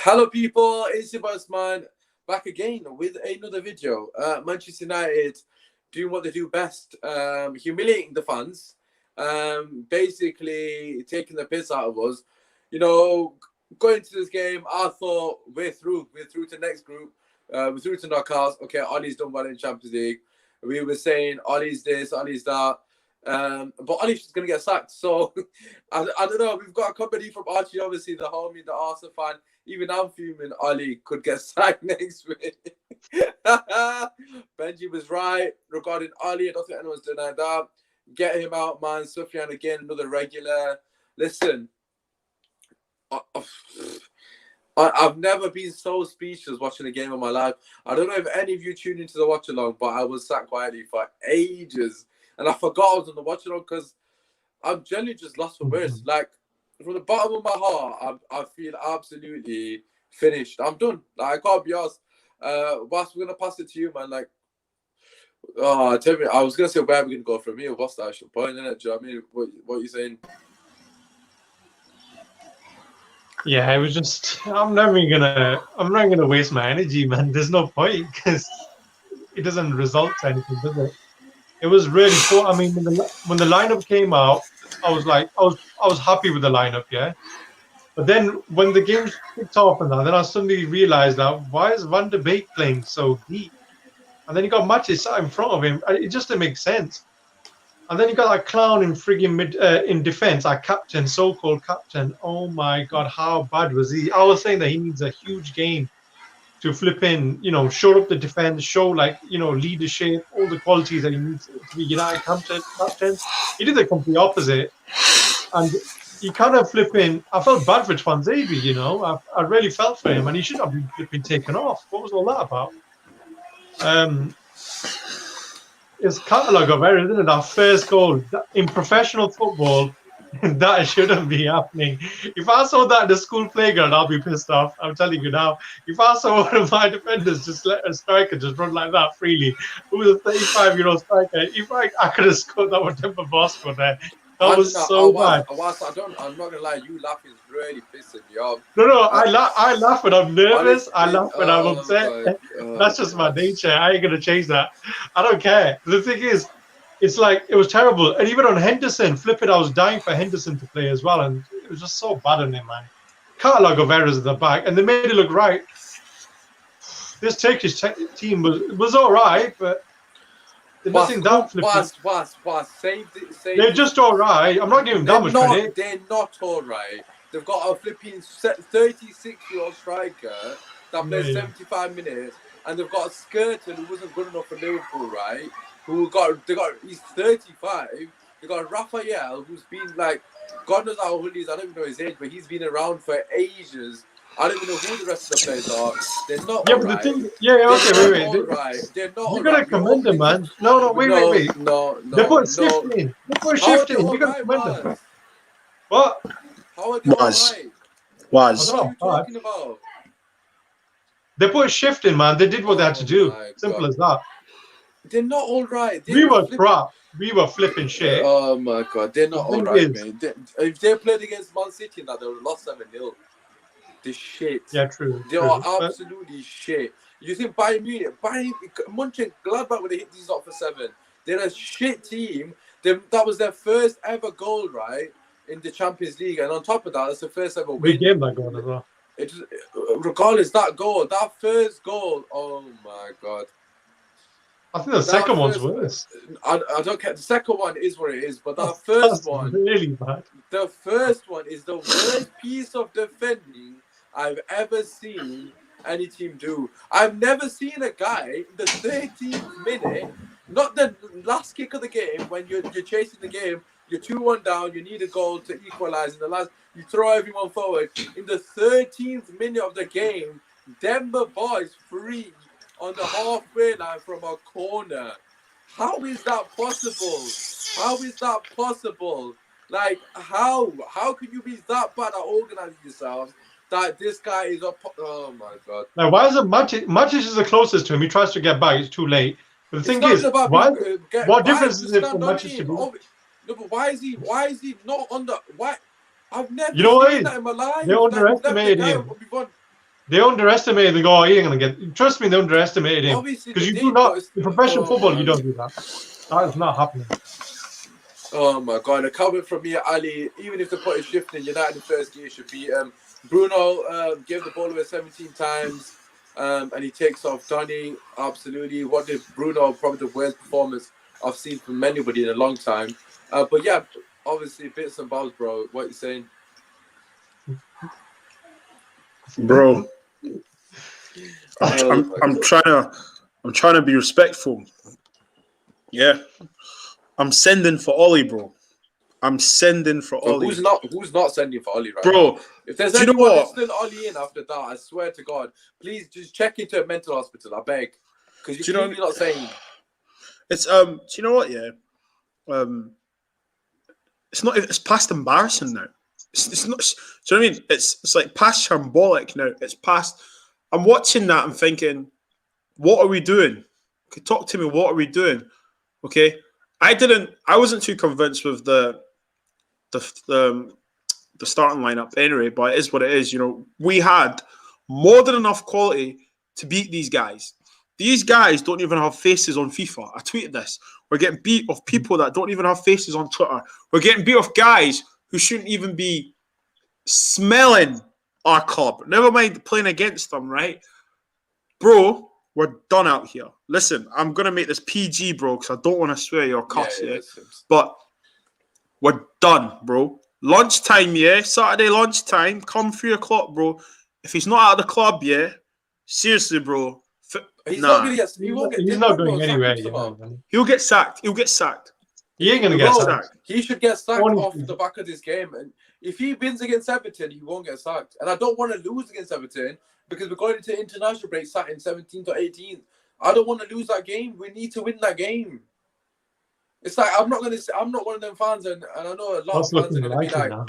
Hello, people. It's your boss man back again with another video. Manchester United doing what they do best, humiliating the fans, basically taking the piss out of us. You know, going to this game, I thought we're through. We're through to the next group. We're through to knockouts. Okay, Ollie's done well in Champions League. We were saying Ollie's this, Ollie's that. But Ollie's just going to get sacked. So, I don't know. We've got a company from Archie, obviously, the homie, the Arsenal fan. Even I'm fuming Ollie could get sacked next week. Benji was right regarding Ollie. I don't think anyone's denying that. Get him out, man. Sufyan again, another regular. Listen, I've never been so speechless watching a game in my life. I don't know if any of you tuned into the watch along, but I was sat quietly for ages. And I forgot I was on the watch along because I'm generally just lost for words. Like, from the bottom of my heart, I feel absolutely finished. I'm done. Like, I can't be asked. What's we're gonna pass it to you, man? Like, tell me. I was gonna say where we're gonna go from here. What's the actual point in it? Do you know what I mean? What are you saying? Yeah, it was just. I'm not gonna waste my energy, man. There's no point because it doesn't result to anything, does it? It was really cool. I mean, when the lineup came out, I was like, I was happy with the lineup, yeah. But then when the game kicked off and that, then I suddenly realized that why is Van de Beek playing so deep? And then you got Matches sat in front of him. It just didn't make sense. And then you got that clown in frigging in defense, our captain, so-called captain. Oh my God, how bad was he? I was saying that he needs a huge game to flip in, show up the defense, show leadership, all the qualities that he needs to be United captain. He did the complete opposite, and he kind of flipping. I felt bad for Twanzebe, I really felt for him, and he should have been flipping taken off. What was all that about? It's catalogue of errors, isn't it? Our first goal in professional football. That shouldn't be happening. If I saw that in the school playground, I'll be pissed off. I'm telling you now. If I saw one of my defenders just let a striker just run like that freely, who was a 35-year-old striker, if I could have scored that with Temple Bosco there. That was so bad. I'm not gonna lie. You laughing is really pissing me off. No. I laugh when I'm nervous. I laugh when I'm upset. That's just my nature. I ain't gonna change that. I don't care. The thing is, it's like, it was terrible. And even on Henderson, I was dying for Henderson to play as well. And it was just so bad on him, man. Catalogue of errors at the back. And they made it look right. This Turkish team was all right, but they're nothing that flipping. They're just all right. I'm not giving them that much credit. They're not all right. They've got a flipping 36-year-old striker that plays 75 minutes. And they've got a Skirtle who wasn't good enough for Liverpool, right? He's 35. They got Raphael, who's been like, God knows how old he is. I don't even know his age, but he's been around for ages. I don't even know who the rest of the players are. They're not all right. Wait. They're not. You gotta commend them, man. No, wait. No. They put shift in. You gotta commend them. What? How are they all right? What are you talking about? They put a shift in, man. They did what they had to do. Simple as that. They're not all right. We were crap. We were flipping shit. Oh my God, they're not all right, man. If they played against Man City now, they would have lost 7-0. They're shit. Yeah, true. They are absolutely shit. You think Bayern Munich, Munchen, Gladbach would have hit these up for 7. They're a shit team. That was their first ever goal, right, in the Champions League, and on top of that, it's the first ever win. We gave that goal as well. Regardless, that first goal, oh my God. I think the second one's worse. I don't care. The second one is what it is, but that first one, really bad. The first one is the worst piece of defending I've ever seen any team do. I've never seen a guy in the 13th minute, not the last kick of the game, when you're chasing the game, you're 2-1 down, you need a goal to equalize. In the last, you throw everyone forward. In the 13th minute of the game, Denver boys free on the halfway line from a corner. How is that possible? How is that possible? Like, how can you be that bad at organizing yourselves that this guy is up? Oh my God. Now, why is it Matic is the closest to him? He tries to get back. It's too late. But the thing is, what difference is it for Matic to do? No, but why is he not on the? Why? I've never seen that in my life. They underestimated him. They underestimated the goal. He ain't gonna get. Trust me, they underestimated him Obviously because they you do did, but not it's, in professional oh football. You man. don't do that. That is not happening. Oh my god, a comment from me, Ali. Even if they put a shift in, United in first gear should beat Bruno gave the ball away 17 times, and he takes off Donny. Absolutely, what did Bruno? Probably the worst performance I've seen from anybody in a long time. But yeah, obviously bits and bobs, bro. What you saying, bro? oh my I'm god. trying to be respectful. Yeah, I'm sending for Ollie, bro. I'm sending for So Ollie, who's not sending for Ollie right now? bro. If there's Do you know anyone that's what? still Ollie in after that, I swear to God, please just check into a mental hospital. I beg, because you're Do you know? clearly not saying. It's Do you know what? Yeah. Um. It's not. It's past embarrassing now. It's not. Do you know what I mean? It's like past shambolic now. It's past. I'm watching that. I'm thinking, what are we doing? Okay, talk to me. What are we doing? Okay. I wasn't too convinced with the the, the starting lineup anyway. But it is what it is. You know, we had more than enough quality to beat these guys. These guys don't even have faces on FIFA. I tweeted this. We're getting beat off people that don't even have faces on Twitter. We're getting beat off guys who shouldn't even be smelling our club. Never mind playing against them, right? Bro, we're done out here. Listen, I'm going to make this PG, bro, because I don't want to swear your cuss, yeah? But we're done, bro. Lunchtime, yeah? Saturday lunchtime, come 3 o'clock, bro. If he's not out of the club, yeah? Seriously, bro. He's not Nah. gonna get. He won't get. He's Did not Pogba going sack anywhere. him You somehow? know, He'll get sacked. He'll get sacked. he ain't gonna get He'll Bro, sacked. he should get sacked Only- off the back of this game. And if he wins against Everton, he won't get sacked. And I don't want to lose against Everton because we're going into international break, sat in 17th or 18th. I don't want to lose that game. We need to win that game. It's like I'm not gonna. I'm not one of them fans, and I know a lot of That's fans are looking gonna be like it like, now.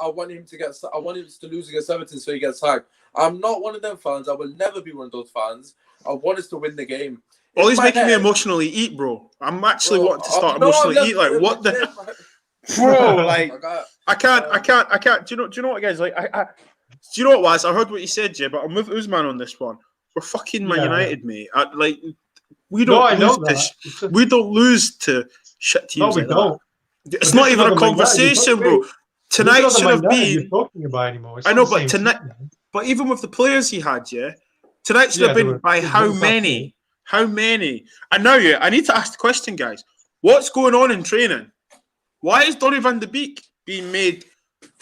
I want him to get. I want him to lose against Everton so he gets sacked. I'm not one of them fans. I will never be one of those fans. I want us to win the game. Oh, In he's my making me head, emotionally eat, bro. I'm actually bro, wanting to start no, emotionally eat. Like, what the, bro? Like, I can't. Do you know what, guys? Like, do you know what, was? I heard what you said, Jay, but I'm with Usman on this one. We're fucking Man Yeah. United, mate. Like, we No, don't I know lose that. to we don't lose to shit No, teams we like don't. that. It's But not this is even not a the Man United you're conversation, talking- bro. wait, this is Tonight not the should Man have United you're been. talking about anymore. It's I not know, the but same tonight, team, man. but even with the players he had, yeah, tonight should Yeah, have they been were by how world-class players. many? How many? And now, yeah, I need to ask the question, guys. What's going on in training? Why is Donny van de Beek being made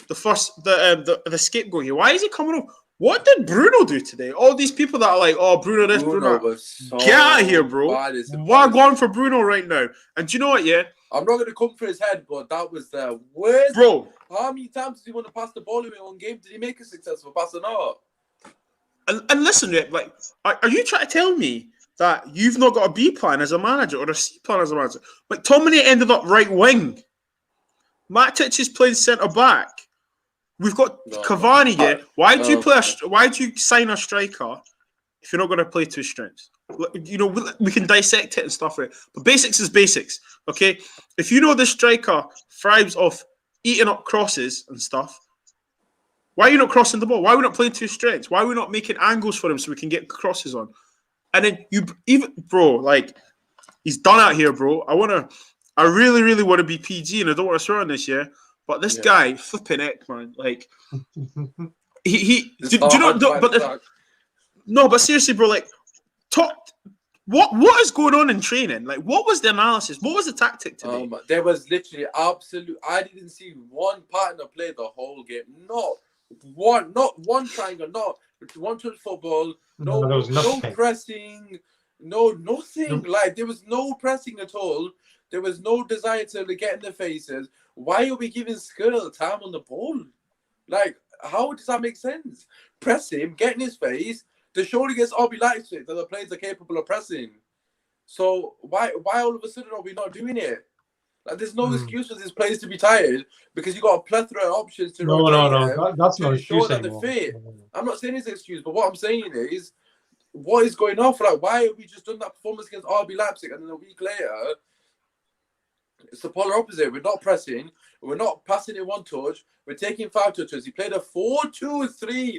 the scapegoat here? Why is he coming up? What did Bruno do today? All these people that are like, oh, Bruno this, Bruno that. was so Get out of here, bro. bad, We're going for Bruno right now. And do you know what, yeah? I'm not going to come for his head, but that was the worst. Bro. How many times did he want to pass the ball in one game? Did he make a successful pass or not? And listen, yeah, like, are you trying to tell me that you've not got a B plan as a manager or a C plan as a manager? Like, Tomini ended up right wing. Matic is playing centre back. We've got Cavani here. Why do you Why do you sign a striker if you're not going to play two strengths? You know, we can dissect it and stuff, right? But basics is basics, okay? If you know the striker thrives off eating up crosses and stuff, why are you not crossing the ball? Why are we not playing two strengths? Why are we not making angles for him so we can get crosses on? And then bro, like, he's done out here, bro. I really, really want to be PG, and I don't want to swear on this, yeah. But this guy, flipping heck, man, like, do you know? But seriously, bro, like, what is going on in training? Like, what was the analysis? What was the tactic today? There was literally absolute. I didn't see one partner play the whole game. Not one triangle. Not one touch football. No pressing. No nothing. Like, there was no pressing at all. There was no desire to get in the faces. Why are we giving Skirl time on the ball? Like, how does that make sense? Press him, get in his face. The surely gets RB Leipzig that the players are capable of pressing. So why all of a sudden are we not doing it? Like, there's no excuse for these players to be tired because you got a plethora of options to rotate them that's to not ensure excuse that anymore. they're fit. I'm not saying it's an excuse, but what I'm saying is, what is going on? Like, why have we just done that performance against RB Leipzig and then a week later, it's the polar opposite. We're not pressing. We're not passing in one touch. We're taking 5 touches. He played a 4-2-3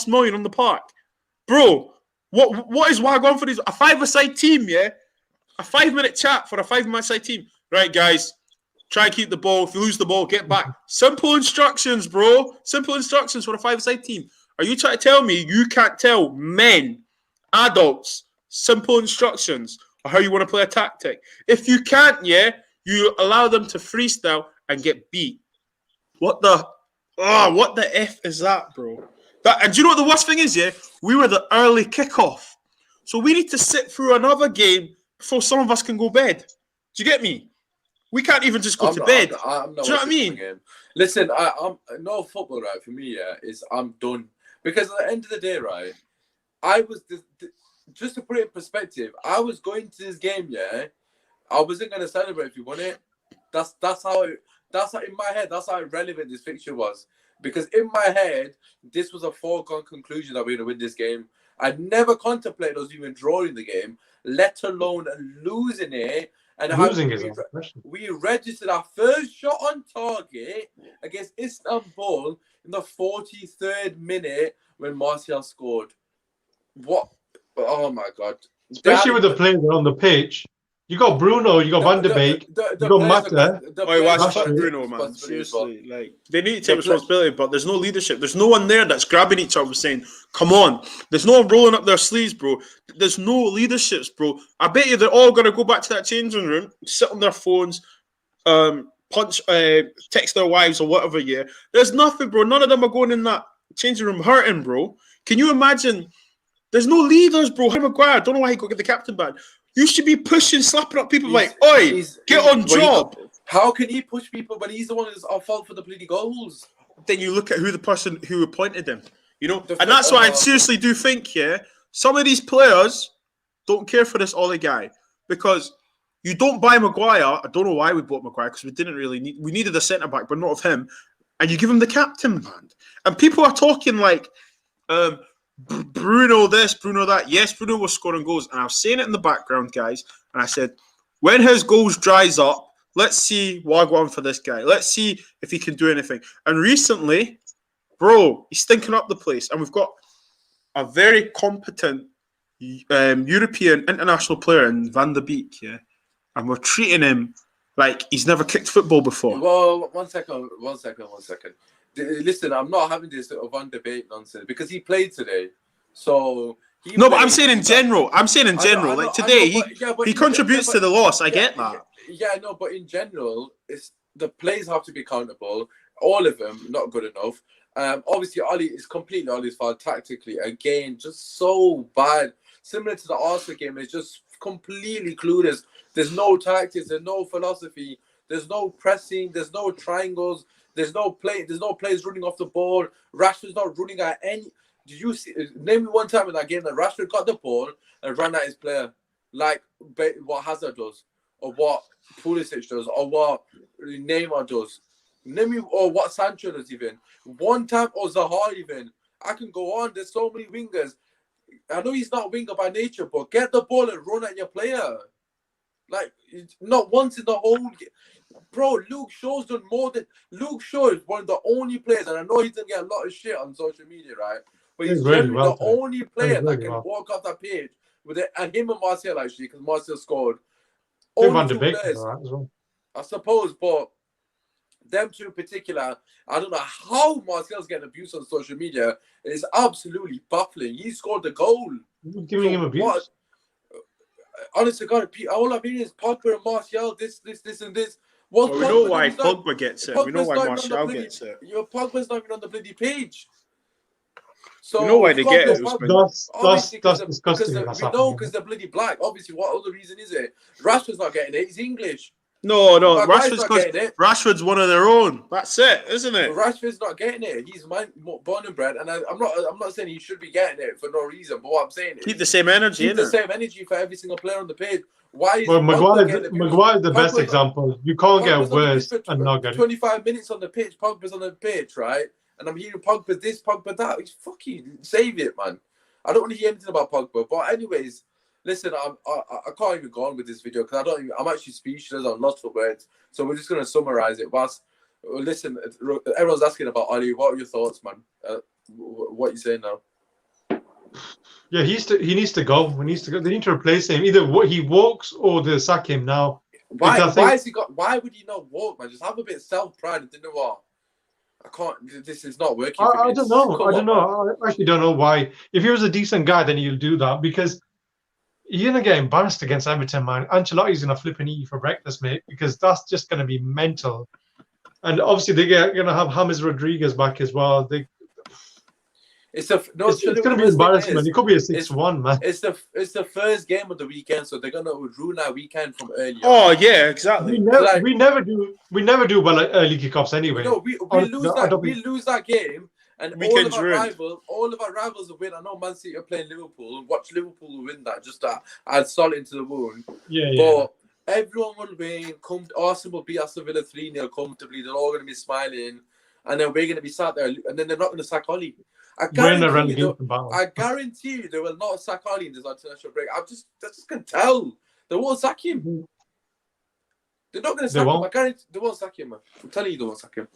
plus million on the park. Bro, what is Wagwan for these? A 5-a-side team, yeah? A 5-minute chat for a 5-a-side team. Right, guys, try and keep the ball. If you lose the ball, get back. Simple instructions, bro. Simple instructions for a 5-a-side team. Are you trying to tell me you can't tell men, adults, simple instructions on how you want to play a tactic? If you can't, yeah, you allow them to freestyle and get beat. What the F is that, bro? And do you know what the worst thing is, yeah? We were the early kickoff. So we need to sit through another game before some of us can go bed. Do you get me? We can't even just go to bed. I'm not do you know what I mean? Game. Listen, I'm no football, right? For me, yeah, is I'm done. Because at the end of the day, right, I was just to put it in perspective, I was going to this game, yeah. I wasn't gonna celebrate if you won it. That's how in my head, that's how irrelevant this fixture was. Because in my head, this was a foregone conclusion that we're gonna win this game. I never contemplated us even drawing the game, let alone losing it. And we registered our first shot on target against Istanbul in the 43rd minute when Martial scored. What? Oh my God! Especially with the players on the pitch. You got Bruno, you got Van de Beek, you got Mata. Fuck Bruno, man. Seriously, like they need to take responsibility, but there's no leadership. There's no one there that's grabbing each other saying, "Come on." There's no one rolling up their sleeves, bro. There's no leaderships, bro. I bet you they're all gonna go back to that changing room, sit on their phones, punch, text their wives or whatever. Yeah, there's nothing, bro. None of them are going in that changing room hurting, bro. Can you imagine? There's no leaders, bro. Harry Maguire, I don't know why he got get the captain badge. You should be pushing, slapping up people like, oi, get on job. How can he push people when he's the one who's at fault for the bloody goals? Then you look at who the person who appointed him, you know, and that's why I seriously do think, yeah, some of these players don't care for this Ollie guy because you don't buy Maguire. I don't know why we bought Maguire because we didn't really need. We needed a centre back, but not of him. And you give him the captain band, and people are talking like. Bruno this, Bruno that. Yes, Bruno was scoring goals. And I was saying it in the background, guys. And I said, when his goals dries up, let's see Wagwan for this guy. Let's see if he can do anything. And recently, bro, he's stinking up the place. And we've got a very competent European international player in Van der Beek, yeah? And we're treating him like he's never kicked football before. Well, one second. Listen, I'm not having this sort of debate nonsense because he played today. So but I'm saying in general. Like today, he contributes to the loss. I get that. Yeah, no, but in general, it's the players have to be accountable. All of them not good enough. Obviously, Ollie is completely Ollie's fault tactically. Again, just so bad. Similar to the Arsenal game, it's just completely clueless. There's no tactics. There's no philosophy. There's no pressing. There's no triangles. There's no players running off the ball. Rashford's not running at any. Did you see? Name me one time in that game that Rashford got the ball and ran at his player, like what Hazard does, or what Pulisic does, or what Neymar does. Name me, or what Sancho does even. One time, or Zaha even. I can go on. There's so many wingers. I know he's not a winger by nature, but get the ball and run at your player. Like, not once in the whole game. Bro, Luke Shaw's done more than... Luke Shaw is one of the only players, and I know he's going to get a lot of shit on social media, right? But he's really the only player that can walk off that page with it. And him and Martial, actually, because Martial scored. Only two players, well. I suppose, but them two in particular, I don't know how Martial's getting abuse on social media. It's absolutely baffling. He scored the goal. Giving him abuse? What? Honestly, God, all I'm hearing is Pogba and Martial, this, and this. Well, we know why Pogba gets it. We know why Martial gets it. Your Pogba's not even on the bloody page. So we know why they get it. That's disgusting. We know because they're bloody black. Obviously, what other reason is it? Rashford's not getting it. He's English. No. Rashford's one of their own. That's it, isn't it? Rashford's not getting it. He's born and bred, and I'm not saying he should be getting it for no reason. But what I'm saying is keep the same energy. Keep the same energy for every single player on the page. Why is Maguire's the best example. You can't get worse and not get it. 25 minutes on the pitch. Pogba's on the pitch, right? And I'm hearing Pogba this, Pogba that. He's fucking save it, man. I don't want to hear anything about Pogba. But anyways, listen, I can't even go on with this video because I'm actually speechless. I'm lost for words. So we're just gonna summarize it. Listen, everyone's asking about Ollie. What are your thoughts, man? What are you saying now? Yeah, he needs to go. He needs to go. They need to replace him. Either he walks or they sack him now. Why would he not walk, man? Just have a bit of self-pride. You know what? I can't. This is not working. I don't know. I actually don't know why. If he was a decent guy, then he'll do that because you're gonna get embarrassed against Everton, man. Ancelotti's gonna flip and eat you for breakfast, mate, because that's just gonna be mental. And obviously they're gonna have James Rodriguez back as well. It's going to be embarrassment. It could be a 6-1, man. It's the first game of the weekend, so they're going to ruin our weekend from earlier. Oh yeah, exactly. We never do well at early kickoffs anyway. No, we lose that game, and all of our rivals will win. I know Man City are playing Liverpool, and watch Liverpool win that just to add salt into the wound. But everyone will win. Arsenal will beat Aston Villa 3-0 comfortably. They're all going to be smiling, and then we're going to be sat there, and then they're not going to sack Ollie. I guarantee you they will not sack Ollie in this international break. I just can tell. They won't sack him. They're not going to sack him. I guarantee they won't sack him, man. I'm telling you they won't sack him.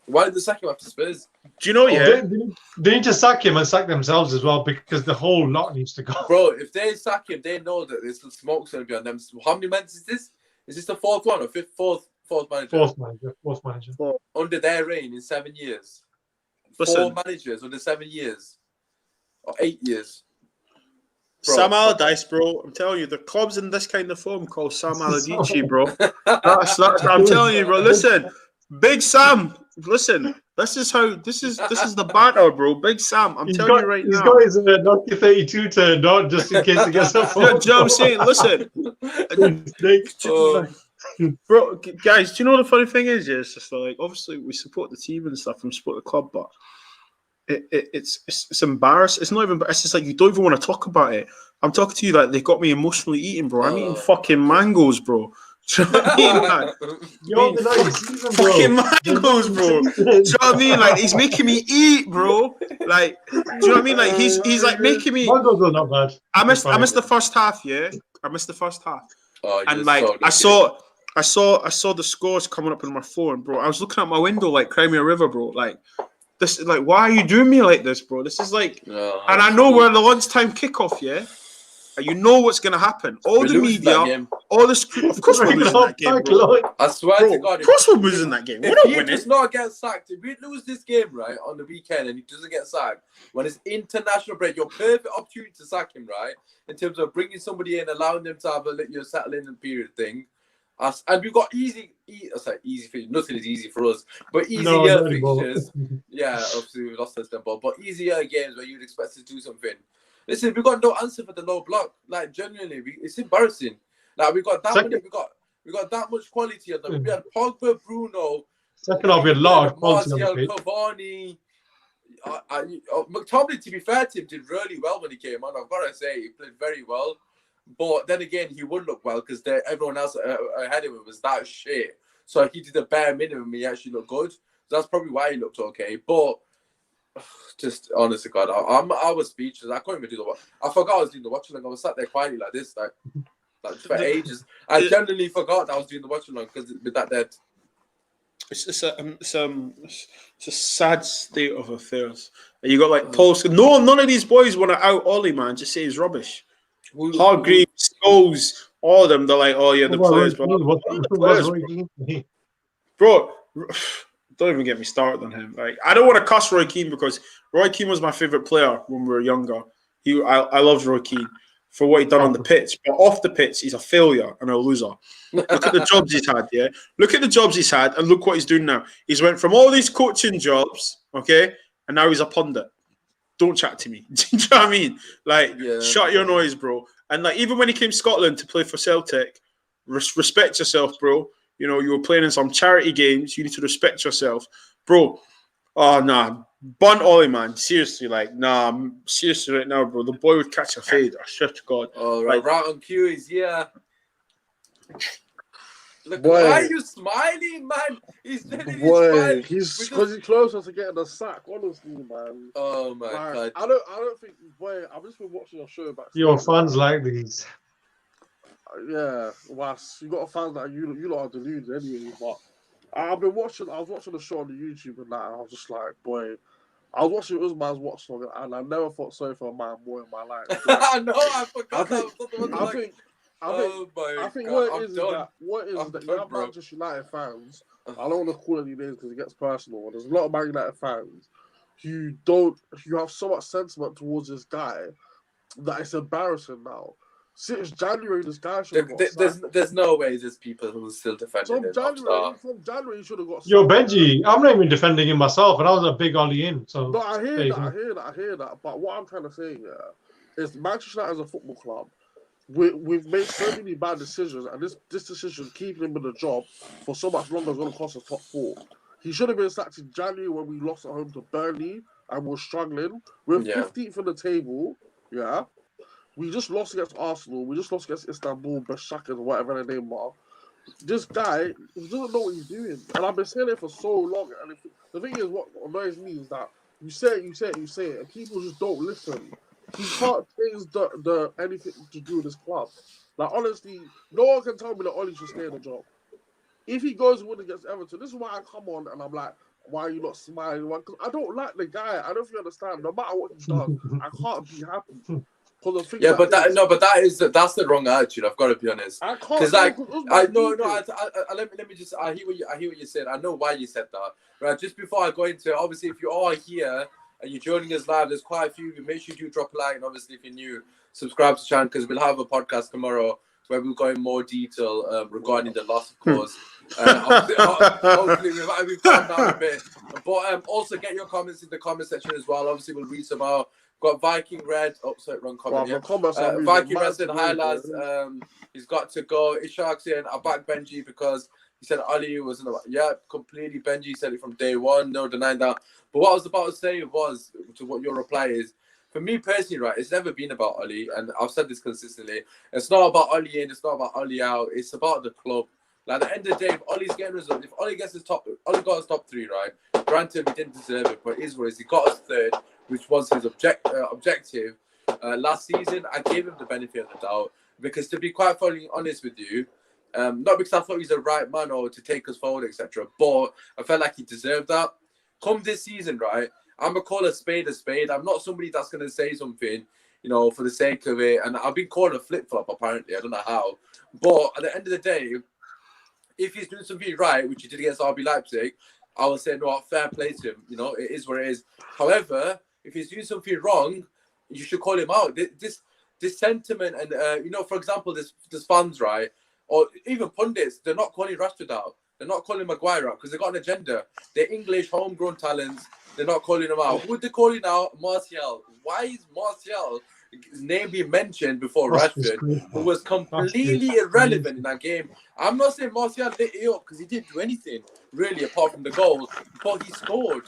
Why did they sack him after Spurs? Do you know, they need to sack him and sack themselves as well because the whole lot needs to go. Bro, if they sack him, they know that this smoke's going to be on them. How many months is this? Is this the fourth one or fourth manager? Fourth manager. Under their reign in 7 years. Listen, 4 managers under 7 years or 8 years. Sam Allardyce, bro. I'm telling you, the club's in this kind of form called Sam Allardyce, bro. That's I'm telling you, bro. Listen, Big Sam. Listen, this is the banter, bro. Big Sam. I'm telling you right he's now. got his Nokia 32 turned on just in case he gets a phone. Do you know what I'm saying? Listen, bro, guys. Do you know what the funny thing is? Yeah, it's just like obviously we support the team and stuff and support the club, but it's embarrassing. It's not even. It's just like you don't even want to talk about it. I'm talking to you like they got me emotionally eating, bro. I'm eating fucking mangoes, bro. Do you know what I mean? Like, fucking mangoes, bro. Do you know what I mean? Like he's making me eat, bro. Like, do you know what I mean? Like he's like making me. Mangoes are not bad. I missed the first half. Yeah, I missed the first half. And like so I saw the scores coming up on my phone, bro. I was looking out my window like Crimea River, bro. Like this, like why are you doing me like this, bro? This is like, and I know we're the lunchtime kickoff, yeah. And you know what's gonna happen. All the media, all the screen. Of course we're losing that game, bro. I swear to God, of course we're losing that game. We're not winning. If he does not get sacked, if we lose this game right on the weekend and he doesn't get sacked, when it's international break, your perfect opportunity to sack him, right? In terms of bringing somebody in, allowing them to have a settling period thing. And we've got easy fixtures. Nothing is easy for us, but easier fixtures. Yeah, obviously we lost Istanbul, but easier games where you'd expect us to do something. Listen, we got no answer for the low block. Like genuinely, it's embarrassing. Like we got that many, we got that much quality on them. We had Pogba, Bruno. Second half, we had a lot of quality on the pitch. Cavani. McTominay, to be fair to him, did really well when he came on. I've got to say, he played very well. But then again, he would look well because everyone else ahead of him was that shit. So he did the bare minimum. He actually looked good. So that's probably why he looked okay. But just honest to God, I was speechless. I couldn't even do the watch. I forgot I was doing the watch along. I was sat there quietly like this, like for ages. I genuinely forgot that I was doing the watch along because with that dead. It's a sad state of affairs. And you got like Paul. No, none of these boys want to out Ollie, man. Just say he's rubbish. Hargreaves, Scholes, all of them. They're like, oh yeah, the players. Bro, don't even get me started on him. Like, I don't want to cuss Roy Keane because Roy Keane was my favorite player when we were younger. I loved Roy Keane for what he done on the pitch, but off the pitch, he's a failure and a loser. Look at the jobs he's had, yeah. Look at the jobs he's had, and look what he's doing now. He's went from all these coaching jobs, okay, and now he's a pundit. Don't chat to me. Do you know what I mean? Like, shut your noise, bro. And like, even when he came to Scotland to play for Celtic, respect yourself, bro. You know, you were playing in some charity games. You need to respect yourself, bro. Oh nah, Bun Ollie, man. Seriously, like, nah, seriously, right now, bro. The boy would catch a fade. I swear to God. Oh, right, like, right on cue is Look, why are you smiling, man? He's smiling. He's because he's closer to getting a sack, honestly, man. Oh my God. I don't think. Boy, I've just been watching your show back. Your fans like these. Yeah, well, you got fans that you lot are deluded anyway. But I was watching the show on the YouTube and that, and I was just like, boy. I was watching Usman's watch song, and I never thought sorry for a man more in my life. Like, I know, I forgot. I think what it is that you have Manchester United fans. I don't want to call any names because it gets personal. There's a lot of Man United fans you have so much sentiment towards this guy that it's embarrassing now. Since January, this guy should have got sacked. There's no way there's people who are still defending him. From January, he should have got sacked. Yo, Benji, I'm not even defending him myself, and I was a big Ollie in. So no, I hear that. But what I'm trying to say is Manchester United as a football club, we've made so many bad decisions, and this decision keeping him in the job for so much longer is going to cost us top 4. He should have been sacked in January when we lost at home to Burnley and we're struggling. We're 15th in the table, yeah. We just lost against Arsenal. We just lost against Istanbul, Besiktas, whatever their name are. This guy, he doesn't know what he's doing. And I've been saying it for so long. And the thing is, what annoys me is that you say it, and people just don't listen. He can't change the anything to do with this club. Like, honestly, no one can tell me that Ollie should stay in the job. If he goes and wins against Everton, this is why I come on and I'm like, why are you not smiling? Because I don't like the guy. I don't know if you understand. No matter what he does, I can't be happy. Yeah, but that's the wrong attitude. I've got to be honest. I can't. Because let me just. I hear what you said. I know why you said that. Right, just before I go into it, obviously, if you are here and you're joining us live, there's quite a few of you. Make sure you do drop a like, and obviously if you're new, subscribe to the channel, because we'll have a podcast tomorrow where we'll go in more detail regarding the loss, of course. Hopefully we've calmed down a bit. But also get your comments in the comment section as well. Obviously we'll read some out. Got Viking Red. Oh, sorry, wrong comment. Yeah. Viking Red said, hi lads. He's got to go. Ishaq saying, I back Benji because he said Ali wasn't about. Yeah, completely. Benji said it from day one. No denying that. But what I was about to say was, to what your reply is, for me personally, right, it's never been about Ali, and I've said this consistently. It's not about Ali in, it's not about Ali out. It's about the club. Like, at the end of the day, if Ollie's getting results, if Ollie gets Ollie got his top 3, right? Granted, we didn't deserve it, but it is what it is. He got us 3rd, which was his objective. Last season, I gave him the benefit of the doubt, because to be quite fully honest with you, not because I thought he's the right man or to take us forward, etc., but I felt like he deserved that. Come this season, right, I'm going to call a spade a spade. I'm not somebody that's going to say something, you know, for the sake of it. And I've been called a flip-flop, apparently. I don't know how. But at the end of the day, if he's doing something right, which he did against RB Leipzig, I will say, no, fair play to him. You know, it is what it is. However, if he's doing something wrong, you should call him out. This sentiment and, you know, for example, this fans, right, or even pundits, they're not calling Rashford out. They're not calling Maguire out because they've got an agenda. They're English, homegrown talents. They're not calling him out. Who are they calling out? Martial. Why is Martial's name being mentioned before Rashford, who was completely irrelevant in that game? I'm not saying Martial lit it up because he didn't do anything, really, apart from the goal. But he scored.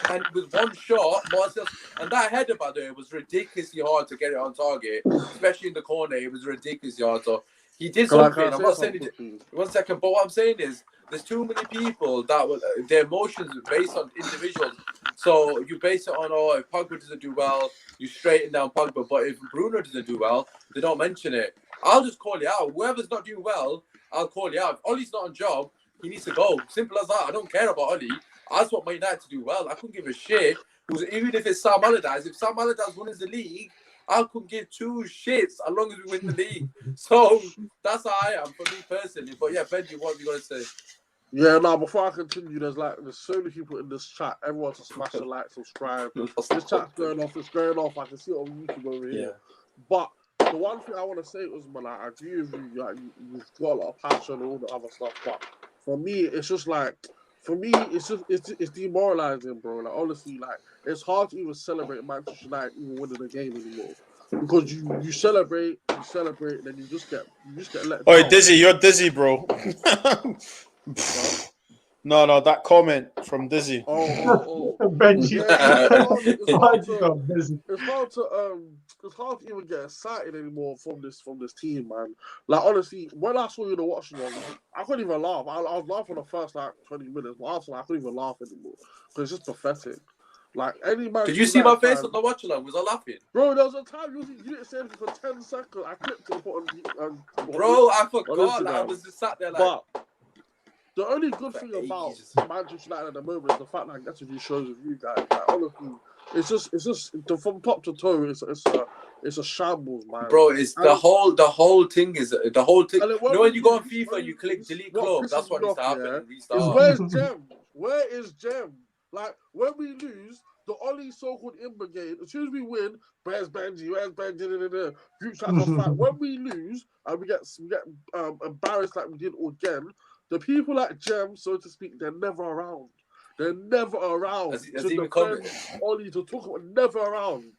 And with one shot, Martial... And that header, by the way, was ridiculously hard to get it on target, especially in the corner. It was ridiculously hard. So he did something. I'm not saying he did. 1 second. But what I'm saying is, there's too many people that will, their emotions are based on individuals. So you base it on, oh, if Pogba doesn't do well, you straighten down Pogba. But if Bruno doesn't do well, they don't mention it. I'll just call you out. Whoever's not doing well, I'll call you out. If Ollie's not on job, he needs to go. Simple as that. I don't care about Ollie. I just want Man United to do well. I couldn't give a shit. Even if it's Sam Allardyce, if Sam Allardyce wins the league, I couldn't give 2 shits as long as we win the league. So that's how I am for me personally. But yeah, Benji, what have you got to say? Yeah, no, before I continue, there's so many people in this chat. Everyone to smash the like, subscribe. This chat's going off. It's going off. I can see it on YouTube over here. Yeah. But the one thing I want to say is, man, I agree with you. Like, you've got a lot of passion and all the other stuff. But for me, it's just like, it's demoralizing, bro. Like, honestly, like, it's hard to even celebrate Manchester United even winning the game anymore. Because you celebrate, and then you just get let down. Oi, Dizzy, you're dizzy, bro. No, that comment from Dizzy. Benji. It's hard to even get excited anymore from this team, man. Like, honestly, when I saw you the watching one, I couldn't even laugh. I was laughing the first 20 minutes, but after I couldn't even laugh anymore because it's just pathetic. Like, any man. Did you see my face on the watch along? Was I laughing? Bro, there was a time you didn't say anything for 10 seconds. I clipped it and put on. Bro, I forgot. Like, I was just sat there like. But the only good thing about Manchester United at the moment is the fact that I get to do shows with you guys. Like, honestly, it's just from top to toe. It's a shambles, man. Bro, it's the whole thing is the whole thing. You know, when you go on FIFA and you click delete club, that's what needs to happen. Where's Jem? Where is Jem? Like, when we lose, the only so-called in brigade, as soon as we win, where's Benji? Group chat on fire. When we lose and we get embarrassed like we did again, the people like Jem, so to speak, they're never around. They're never around. Has he become Ollie to talk about, never around.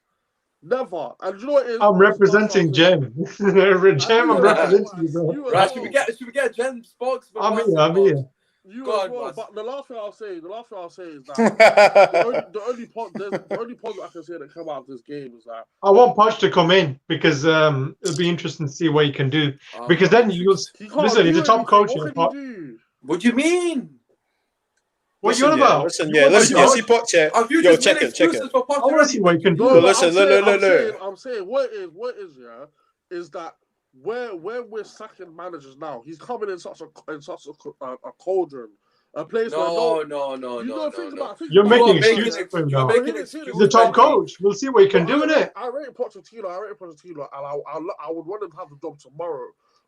Never. And you know what it is? I'm representing Jem. Jem, I'm representing you, bro. Right, should we get Jem spokesman? I'm here. But the last thing I'll say is that the only positive I can say that come out of this game is that I want Poch to come in because it'll be interesting to see what he can do. Because then you'll listen. He's a top coach. What do you mean? What you on about? Listen, see Poch here. Yo, check it. I want to see what he can do. I'm saying what is that where we're sacking managers now, he's coming in such a cauldron. A place no. You're making excuses for him now. He's the top coach. We'll see what he can do in it. I rate Pochettino, and I would want him to have the job tomorrow.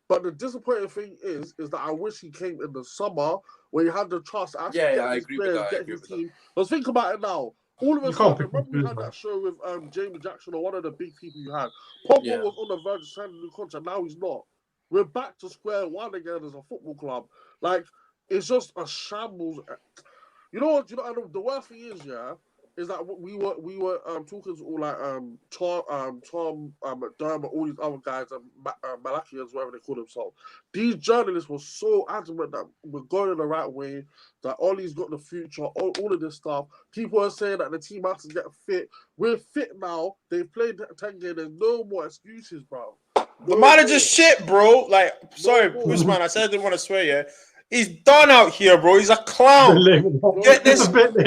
But the disappointing thing is that I wish he came in the summer where he had the trust. I agree with that. Get his team. Let's think about it now. All of a You can't sudden, pick and remember we choose, had man. that show with Jamie Jackson or one of the big people you had. Pogba Yeah. was on the verge of signing a new contract. Now he's not. We're back to square one again as a football club. Like, it's just a shambles. You know what? I know the worst thing is that we were talking to all like Tom McDermott, all these other guys and Malakians, whatever they call themselves. These journalists were so adamant that we're going in the right way, that Ollie's got the future, all of this stuff. People are saying that the team has to get fit. We're fit now. They've played 10 games. There's no more excuses, bro. The manager's shit, bro. Like, sorry, Usman, I said I didn't want to swear, yeah. He's done out here, bro. He's a clown. Get this, get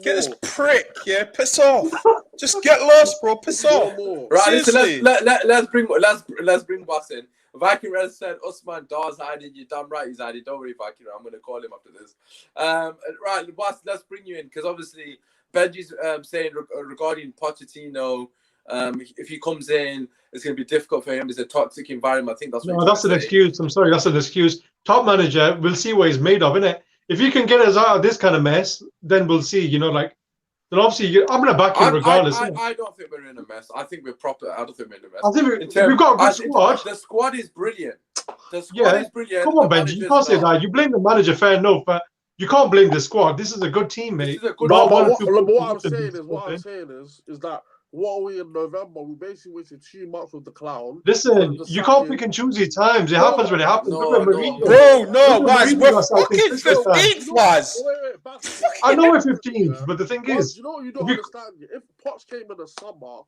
this prick, yeah. Piss off. Just get lost, bro. Piss off. Right, seriously. listen, let's bring Boss in. Viking Red said Usman Dawes hiding. You're damn right he's hiding. Don't worry, Viking. I'm gonna call him after this. Right, Boss, let's bring you in because obviously Benji's saying regarding Pochettino. If he comes in, it's going to be difficult for him. It's a toxic environment. I think that's what No, that's an excuse. I'm sorry, that's an excuse. Top manager, we'll see what he's made of, innit? If you can get us out of this kind of mess, then we'll see. You know, like, then obviously I'm going to back him regardless. I don't think we're in a mess. I think we're proper. I don't think we're in a mess. I think we've got a good squad. The squad is brilliant. The squad is brilliant. Come on, Benji. You can't say that. You blame the manager, fair enough, but you can't blame the squad. This is a good team, mate. But what I'm saying is that what are we in November? We basically wasted 2 months with the clown. Listen, you can't pick and choose your times. It happens when it happens. Bro, Waz, we're fucking 15th, Waz. I know we're 15th, but the thing is, you don't understand. If Potts came in the summer,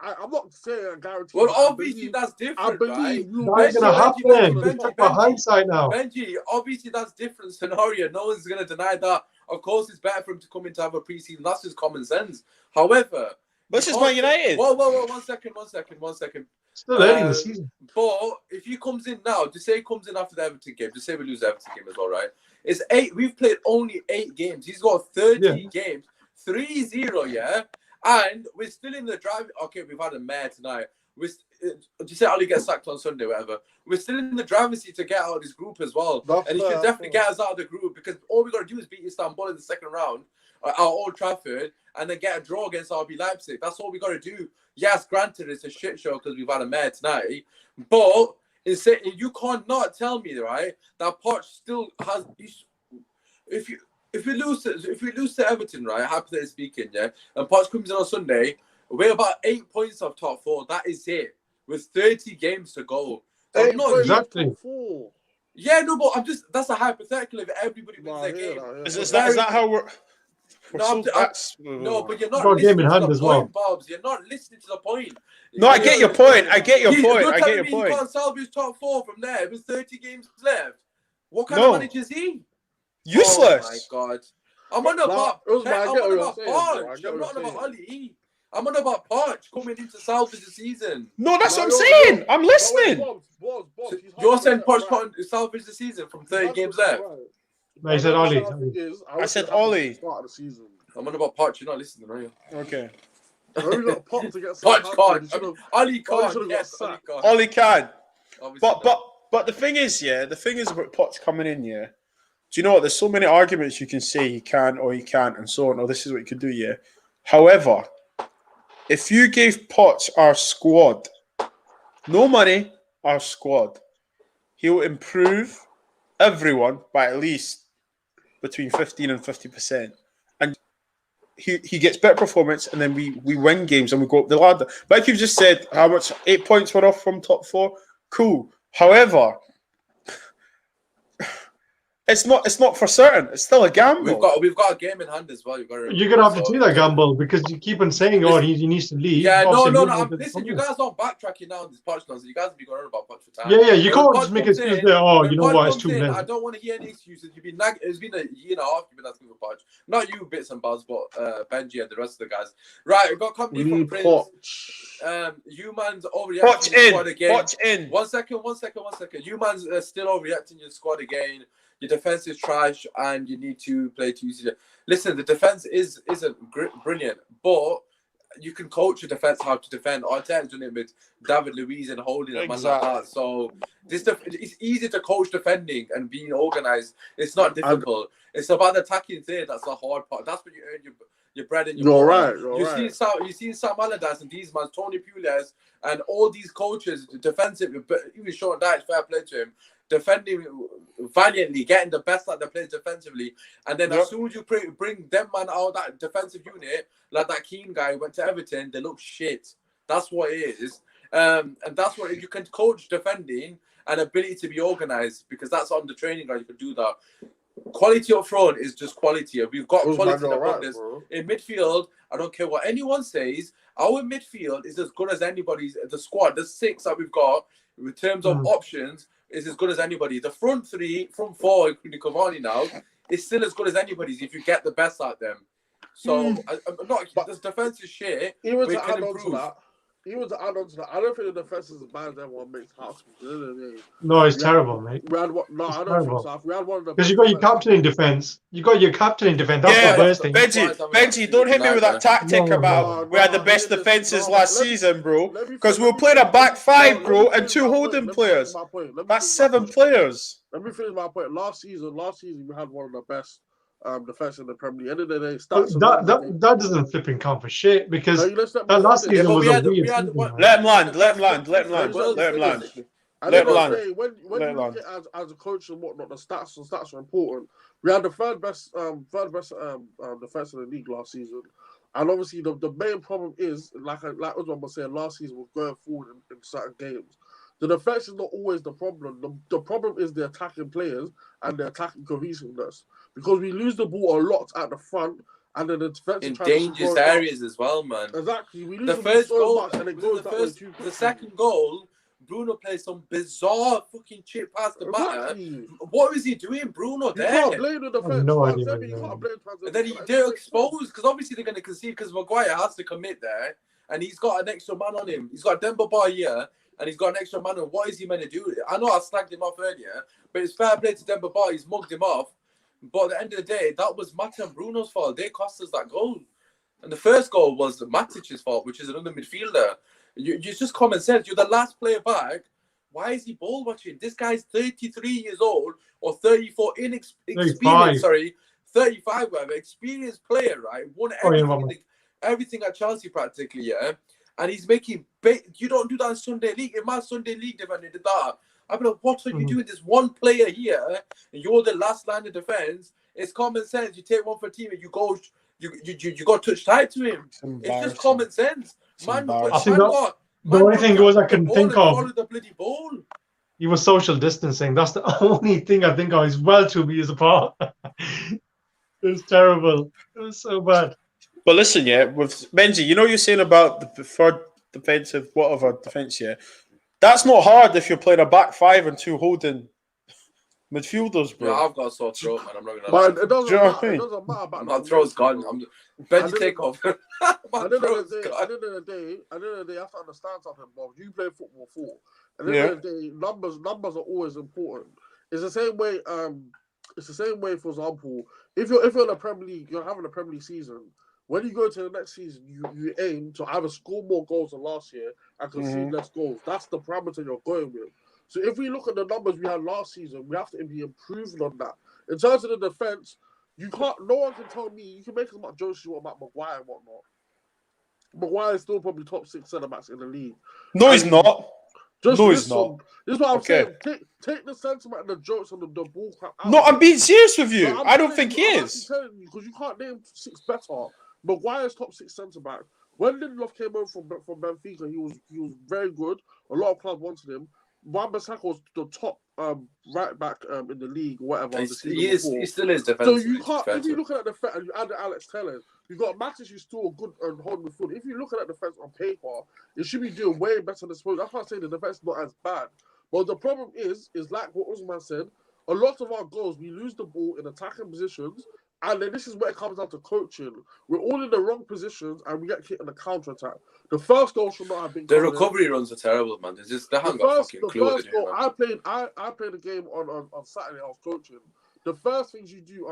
I'm not saying I guarantee. Well, obviously that's different. I believe that's going to happen. It's for hindsight now. Benji, obviously that's different scenario. No one's going to deny that. Of course, it's better for him to come in to have a preseason. That's just common sense. However, this is Man United. Whoa, 1 second. Still early in the season. But if he comes in now, just say he comes in after the Everton game, just say we lose the Everton game as well, right? It's 8. We've played only 8 games. He's got 30 games, 3-0, yeah. And we're still in the drive. Okay, we've had a mare tonight. Just say Ali gets sacked on Sunday, whatever. We're still in the driving seat to get out of this group as well. And he can definitely get us out of the group because all we got to do is beat Istanbul in the second round at Old Trafford and then get a draw against RB Leipzig. That's all we got to do. Yes, granted, it's a shit show because we've had a mare tonight. But you can't not tell me, right, that Poch still has. If we lose to Everton, right, hypothetically speaking, yeah, and Poch comes in on Sunday, we're about 8 points off top 4. That is it. With 30 games to go. So exactly. Yeah, no, but that's a hypothetical if everybody wins their game. Is that how we're... No, but you're not got a game in hand as well. Bobs. You're not listening to the point. No, I get your point. I get your point. You can't salvage top 4 from there with 30 games left. What kind of manager is he? Useless. Oh my God. I'm on about Poch. I'm not about Ali. I'm on about Poch coming into salvage the season. No, that's what I'm saying. I'm listening. You're saying Poch can't salvage the season from 30 games left? No, he said Ollie. I said Ollie. I'm on about Poch. You're not listening, are you? Okay. Poch can't. Ali can't. Yes, Ali can't. Ollie can. But the thing is about Poch coming in, yeah. Do you know what? There's so many arguments you can say he can or he can't and so on, or this is what he could do, yeah. However, if you gave Poch our squad, no money, our squad, he'll improve everyone by at least between 15 and 50%. And he gets better performance and then we win games and we go up the ladder. Like you've just said, how much? 8 points were off from top 4? Cool. However, it's not for certain. It's still a gamble. We've got a game in hand as well. You're gonna have to do that gamble because you keep on saying, "Oh, he needs to leave." Yeah, no. Listen, you guys aren't backtracking now on this Poch now, so you guys will be going on about Poch for time. Yeah. You can't just make excuses there. Oh, you know what? It's too late. I don't want to hear any excuses. It's been a year and a half. You've been asking for Poch. Not you, bits and bobs, but Benji and the rest of the guys. Right, we've got company from Prince. You man's overreacting your squad again. Poch in. One second. You man's still overreacting your squad again. Your defense is trash, and you need to play to usage. Listen, the defense isn't brilliant, but you can coach your defense how to defend. Arteta's done it with David Luiz and holding a man like that. So it's easy to coach defending and being organized. It's not difficult. It's about the attacking thing that's the hard part. That's when you earn your bread and your You're butter. right. You're right. You see Sam Allardyce and these man, Tony Pulis, and all these coaches defensive. But even Sean Dyche, fair play to him, defending valiantly, getting the best out of the players defensively, and then as soon as you bring them man out of that defensive unit, like that Keane guy went to Everton, they look shit. That's what it is. And that's what, if you can coach defending and ability to be organized, because that's on the training ground, you can do that. Quality up front is just quality. We've got quality in the Bundesliga. In midfield, I don't care what anyone says, our midfield is as good as anybody's. The squad, the 6 that we've got, in terms of options, is as good as anybody. The front 3, front 4, including Cavani now, is still as good as anybody's if you get the best out of them. So, I'm not, this defense is shit. Even to add on to that, I don't think the defense is as bad as everyone makes out to be. No, it's terrible, mate. We had one. No, I don't think so. We had one of the because you got your captain in defense. You got your captain in defense. That's the worst thing. Benji, don't hit me with that tactic about we had the best defenses last season, bro. Because we were playing a back 5, bro, and 2 holding players. That's 7 players. Let me finish my point. Last season, we had one of the best defense in the Premier League. End of the day, that doesn't flipping count for shit because that last season was a weird season. Let him land. When you look at as a coach and whatnot, the stats are important. We had the third best defense in the league last season, and obviously the main problem is like Usman was saying, last season was going forward in certain games. The defense is not always the problem. The problem is the attacking players and the attacking cohesiveness. Because we lose the ball a lot at the front, and then the defense in dangerous areas as well, man. Exactly. We lose the first goal, much, and it goes the second goal, Bruno plays some bizarre fucking chip past the batter. What is he doing, Bruno? You can't blame the defense. No idea, and then they're exposed because obviously they're going to concede because Maguire has to commit there, and he's got an extra man on him. He's got Demba Ba here. And he's got an extra man on. What is he meant to do? I know I slagged him off earlier, but it's fair play to Demba Ba. He's mugged him off. But at the end of the day, that was Mata and Bruno's fault. They cost us that goal. And the first goal was Matic's fault, which is another midfielder. You just common sense. You're the last player back. Why is he ball watching? This guy's 33 years old or 34, inexperienced. 35, whatever. Experienced player, right? Won everything at Chelsea practically, yeah. And he's making you don't do that in Sunday League. In my Sunday League defender did that. I'm like, what are you doing? There's one player here, and you're the last line of defense. It's common sense. You take one for a team, and you go touch tight to him. It's just common sense. Man, the only thing was I can think of. Follow the bloody ball. He was social distancing. That's the only thing I think of. He's well 2 meters apart. It was terrible. It was so bad. But listen, yeah, with Benji, you know you're saying about the third defensive, whatever defense, yeah. That's not hard if you're playing a back 5 and 2 holding midfielders, bro. Yeah, I've got a sore throat, man. I'm not gonna. But it doesn't matter about my throat's gone. Benji, take off. At the end of the day, you have to understand something, Bob. You play football for. At the end of the day, numbers are always important. It's the same way. It's the same way. For example, if you're in the Premier League, you're having a Premier League season. When you go to the next season, you aim to either score more goals than last year and concede less goals. That's the parameter you're going with. So if we look at the numbers we had last season, we have to be improving on that. In terms of the defense, no one can tell me, you can make as much jokes as you want about Maguire and whatnot. Maguire is still probably top 6 centre-backs in the league. No, he's not. He's not. This is what I'm saying. Take the sentiment and the jokes on the ball crap out. No, I'm being serious with you. I don't think he is. Because you can't name 6 better. Maguire's top 6 centre back. When Lindelof came over from Benfica, he was very good. A lot of clubs wanted him. Wan-Bissaka was the top right back in the league, whatever. He still is defensive. So you can't. If you look at the defense and you add Alex Telles, you've got Matic who's still a good and holding the foot. If you look at the defense on paper, it should be doing way better than supposed. That's why I say the defense is not as bad. But the problem is like what Usman said. A lot of our goals, we lose the ball in attacking positions. And then this is where it comes down to coaching. We're all in the wrong positions and we get hit in the counter attack. The first goal should not have been. The recovery runs are terrible, man. They haven't got fucking clue what they're doing. I played a game on Saturday. I was coaching. The first things you do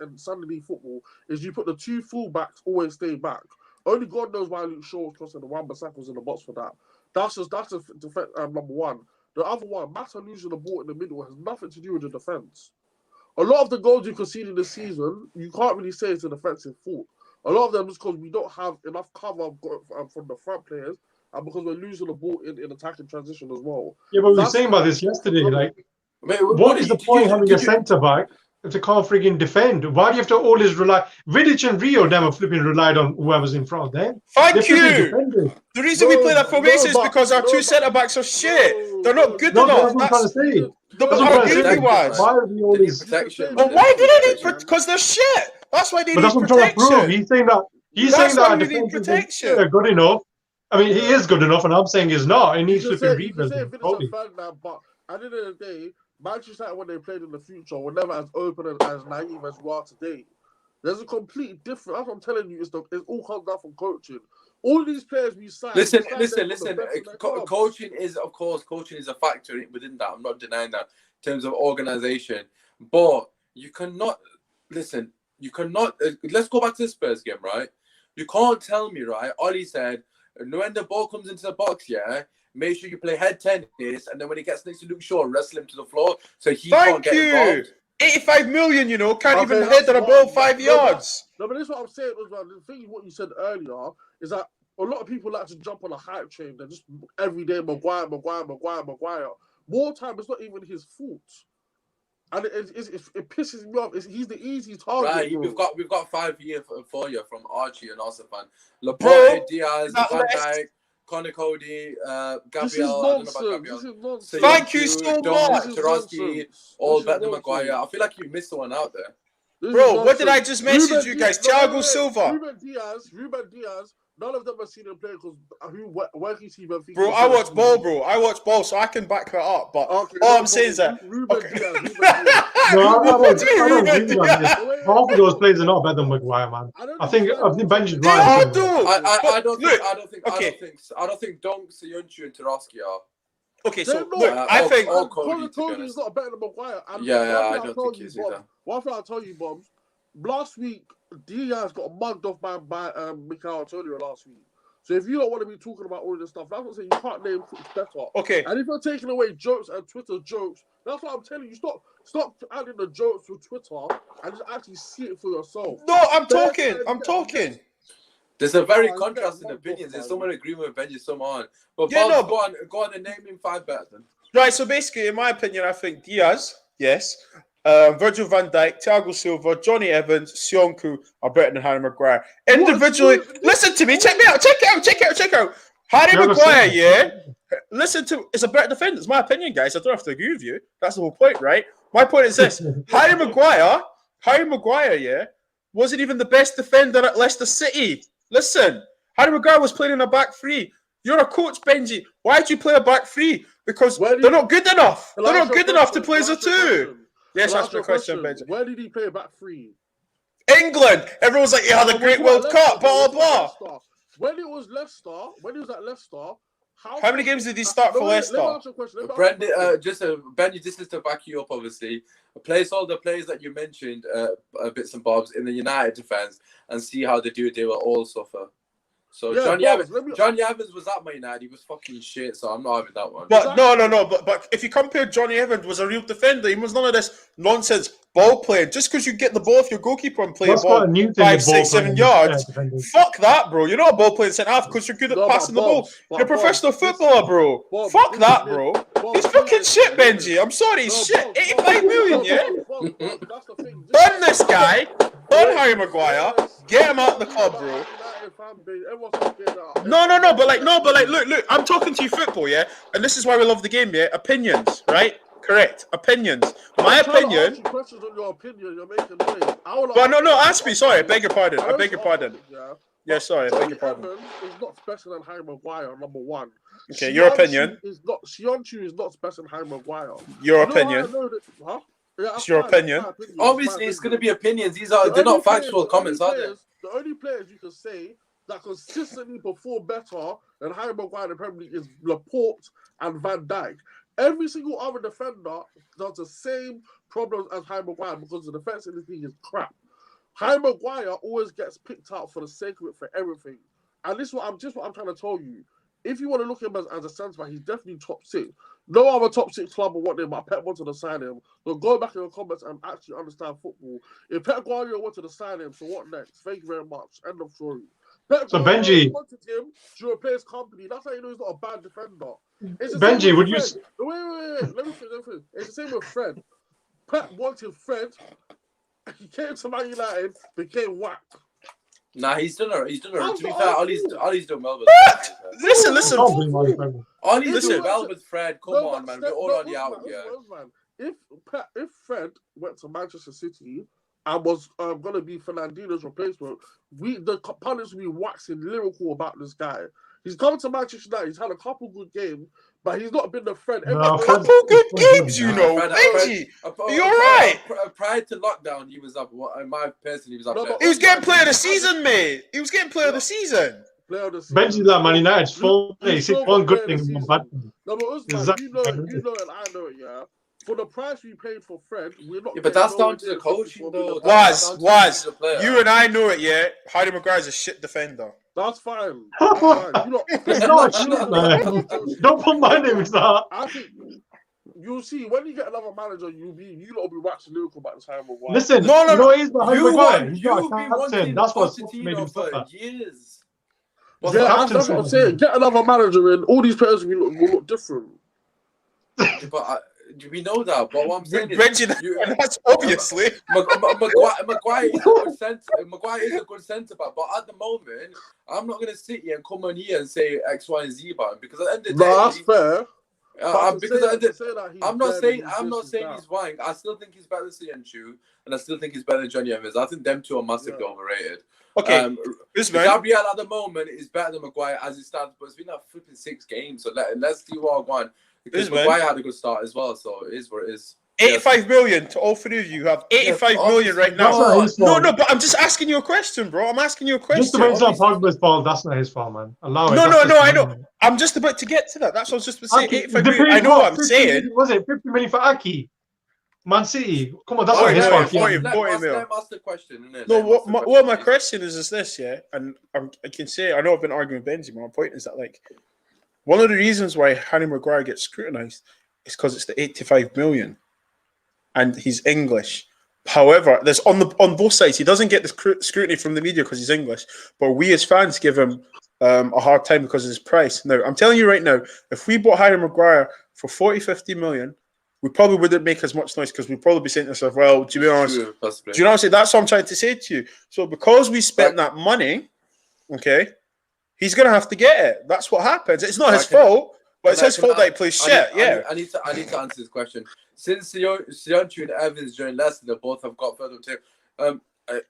in Sunday League football is you put the 2 fullbacks always stay back. Only God knows why Luke Shaw was crossing the Wan-Bissaka was in the box for that. That's defense, number one. The other one, Mata losing the ball in the middle has nothing to do with the defense. A lot of the goals you conceded this season, you can't really say it's a defensive fault. A lot of them is because we don't have enough cover from the front players, and because we're losing the ball in attacking transition as well. Yeah, but we were That's saying about this yesterday. Like, Wait, what is the point having a did you, centre back if they can't frigging defend? Why do you have to always rely? Vidic and Rio never flipping relied on whoever's in front of them. Thank They're flipping you. defending. The reason we play that formation is because our two but- centre backs are shit. They're not good No, enough. that's what I'm trying to say. No, That's but what I'm how trying to good say. he was. Why are we they need always? protection? But why do they need? Because they're shit. That's why they But need that's what I'm trying to prove. protection. He's saying that. He's That's saying that why our we need defense isn't protection. good enough. I mean, he is good enough, and I'm saying he's not. He needs You flipping can say rebuilding. Vincent Totally. Ferdinand, but at the end of the day, Manchester United, when they played in the future, were never as open and as naive as we are today. There's a complete difference. That's what I'm telling you. It all comes down from coaching. All of these players we signed. Listen. them from the best of their clubs. Coaching is, of course, coaching is a factor within that. I'm not denying that in terms of organization, but you cannot listen. You cannot. Let's go back to the Spurs game, right? You can't tell me, right? Ollie said when the ball comes into the box, yeah, make sure you play head tennis, and then when he gets next to Luke Shaw, wrestle him to the floor so he can't get involved. 85 million, can't Okay, even head that's the one. ball 5 No, yards. No, but this is what I'm saying as well. The thing is, what you said earlier is that a lot of people like to jump on a hype train. They're just every day Maguire. More time, it's not even his fault. And it pisses me off. He's the easy target. Right, bro. we've got 5 years for you from Archie and Osafan, Bro, Laporte, Diaz, that Van list- Dijk, Connor Cody, This is Gabriel. I don't know nonsense. about Gabriel. This is nonsense. Thank you so much. This is Tarowski, nonsense. all This is better than nonsense. Maguire. I feel like you missed one out there. This Bro, is what did I nonsense. just message Ruben you Diaz- guys? Thiago Silva. Ruben Diaz. None of them have seen him play because where he see Benfica. Bro, I watch ball, bro. I watch ball, so I can back that up. But Okay, all no I'm saying is that Ruben okay. Diaz. Ruben Diaz. No, What do you I mean, don't agree Ruben on this. Wait, Half of those players are not better than Maguire, man. I think Benji's They right. are, though. I don't Look, think Donk, Soyuncu, and Tarowski are. Okay, so They're not. look, I think all Cody, to be Cody is honest. not better than Maguire. And Yeah, one thing I I'll don't tell think you, he's Bob, either. One thing I'll tell you, Bob. Last week, Diaz got mugged off by Mikel Antonio last week. So if you don't want to be talking about all this stuff, that's what I'm saying. You can't name things better. okay. And if you're taking away jokes and Twitter jokes, that's what I'm telling you. Stop adding the jokes to Twitter and just actually see it for yourself. No, I'm talking. There's a very Oh, you contrasting get opinions. mugged There's off, someone agreeing with Benji, some aren't. But Yeah, Bob, no, go on and name him 5 better than. Right, so basically, in my opinion, I think Diaz, yes. Virgil van Dijk, Thiago Silva, Johnny Evans, Sionku are better than Harry Maguire. Individually, listen to me. Check me out. Check it out. Harry Maguire, yeah. Listen to, it's a better defender. It's my opinion, guys. I don't have to agree with you. That's the whole point, right? My point is this: Harry Maguire, yeah, wasn't even the best defender at Leicester City. Listen, Harry Maguire was playing in a back three. You're a coach, Benji. Why do you play a back three? Because they're not good enough. They're not good enough to play as a two. Yes, ask me a question, Benji. Where did he play back three? England. Everyone's like, you had a great World Cup, blah, blah, blah. When it was at Leicester, how many games did he start for Leicester? Benji, this is to back you up, obviously. Place all the players that you mentioned, bits and bobs, in the United defense and see how they do. They will all suffer. So yeah, Johnny Evans was at Man United. He was fucking shit, so I'm not having that one. But no. But if you compare Johnny Evans was a real defender, he was none of this nonsense ball playing. Just because you get the ball off your goalkeeper and play a ball 5, 6, 7 yards, fuck that, bro. You're not a ball playing centre half because you're good at passing the ball. You're a professional footballer, bro. Fuck that, bro. He's fucking shit, Benji. I'm sorry, he's shit. 85 million, yeah. Burn this guy. Burn Harry Maguire. Get him out the club, bro. No, but look, I'm talking to you football, yeah? And this is why we love the game, yeah? Opinions, right? Correct. Opinions. My opinion. Questions on your opinion, you're making noise. But no, ask me. Sorry, I beg your pardon. Yeah, sorry, I beg your pardon. Evans is not special than Harry Maguire, number one. Okay, your opinion. Sionchu is not special than Harry Maguire. Your opinion. Huh? Yeah, It's your opinion. Obviously, it's going to be opinions. They're not factual comments, are they? The only players you can say that consistently perform better than Harry Maguire in the Premier League is Laporte and Van Dijk. Every single other defender does the same problems as Harry Maguire because the defense in this league is crap. Harry Maguire always gets picked out for the sake of it for everything. And this is what I'm trying to tell you. If you want to look at him as a centre back, he's definitely top 6. no other top 6 club will want him, but Pep wanted to sign him. So go back in the comments and actually understand football. If Pep Guardiola wanted to sign him, so what next? Thank you very much. End of story. Pep So Guardiola Benji, wanted him to replace company. That's how you know he's not a bad defender. It's the Benji, same would with you? Fred. Wait. Let me finish. It's the same with Fred. Pep wanted Fred. He came to Man United, became whack. Nah, he's done a. To be I'm fair, cool. Ollie's done well with What? Fred. Listen. Can't blame Ollie Ferguson. Ollie's Listen. done well with Fred. Come on, man. We're all on the out here. If Fred went to Manchester City and was going to be Fernandinho's replacement, the pundits will be waxing lyrical about this guy. He's come to Manchester United. He's had a couple good games, but he's not been the Fred. No, Couple good games, you know. Benji, you're right. Prior to lockdown, he was up. In my opinion, he was up there. He was getting player of the season, mate. He was getting player of the season. Benji's like Man United's full place. It's one good thing and one bad thing. No, but Usman, Exactly. you know it, and I know it, yeah. For the price we paid for Fred, we're not. Yeah, but that's down to the coaching, though. Was. You and I know it, yeah. Harry Maguire's a shit defender. That's fine. That's fine. It's not shit, man. Don't put my name in that. I think you'll see when you get another manager, you'll be waxing lyrical about this Harry Maguire. Listen, No. you know what it is about Harry Maguire? He's You've not been a captain. wanting That's what's made him Pochettino for suffer. years. Yeah, that's what I'm saying. Get another manager in. All these players will look different. But we know that. But what I'm saying is, Benji, that's obviously. Maguire is a good centre. Maguire is a good centre back. But at the moment, I'm not going to sit here and come on here and say X, Y, and Z about him because at the end of the day, that's fair. I'm not saying he's wank. I still think he's better than Sienchu, and I still think he's better than Johnny Evans. I think them two are massively overrated. Okay, Gabriel at the moment is better than Maguire as it stands, but it's been like flipping 6 games. So let's see what I want. Because Maguire had a good start as well, so it is what it is. 85 million to all 3 of you. You have 85 million right now. No, but I'm just asking you a question, bro. I'm asking you a question. Just to mention Pogba's fault, that's not his fault, man. Allow it. No, I know. I'm just about to get to that. That's what I was just about to say. 85 million. I know what I'm saying. Was it 50 million for Aki? Man City. Come on, that's not his fault. Let him ask the question. No, what my question is this, yeah? And I can say, I know I've been arguing with Benji, but my point is that, like, one of the reasons why Harry Maguire gets scrutinised is because it's the 85 million. And he's English. However, there's on both sides. He doesn't get the scrutiny from the media because he's English, but we as fans give him a hard time because of his price. Now, I'm telling you right now, if we bought Harry Maguire for 40-50 million, we probably wouldn't make as much noise because we'd probably be saying to ourselves, well, to be honest, do you know what I'm saying? That's what I'm trying to say to you. So because we spent that money, okay, he's going to have to get it. That's what happens. It's not his fault. But it's his fault that he plays shit, I need to answer this question. Since Sionchu and Evans joined Leicester, they both have got further to.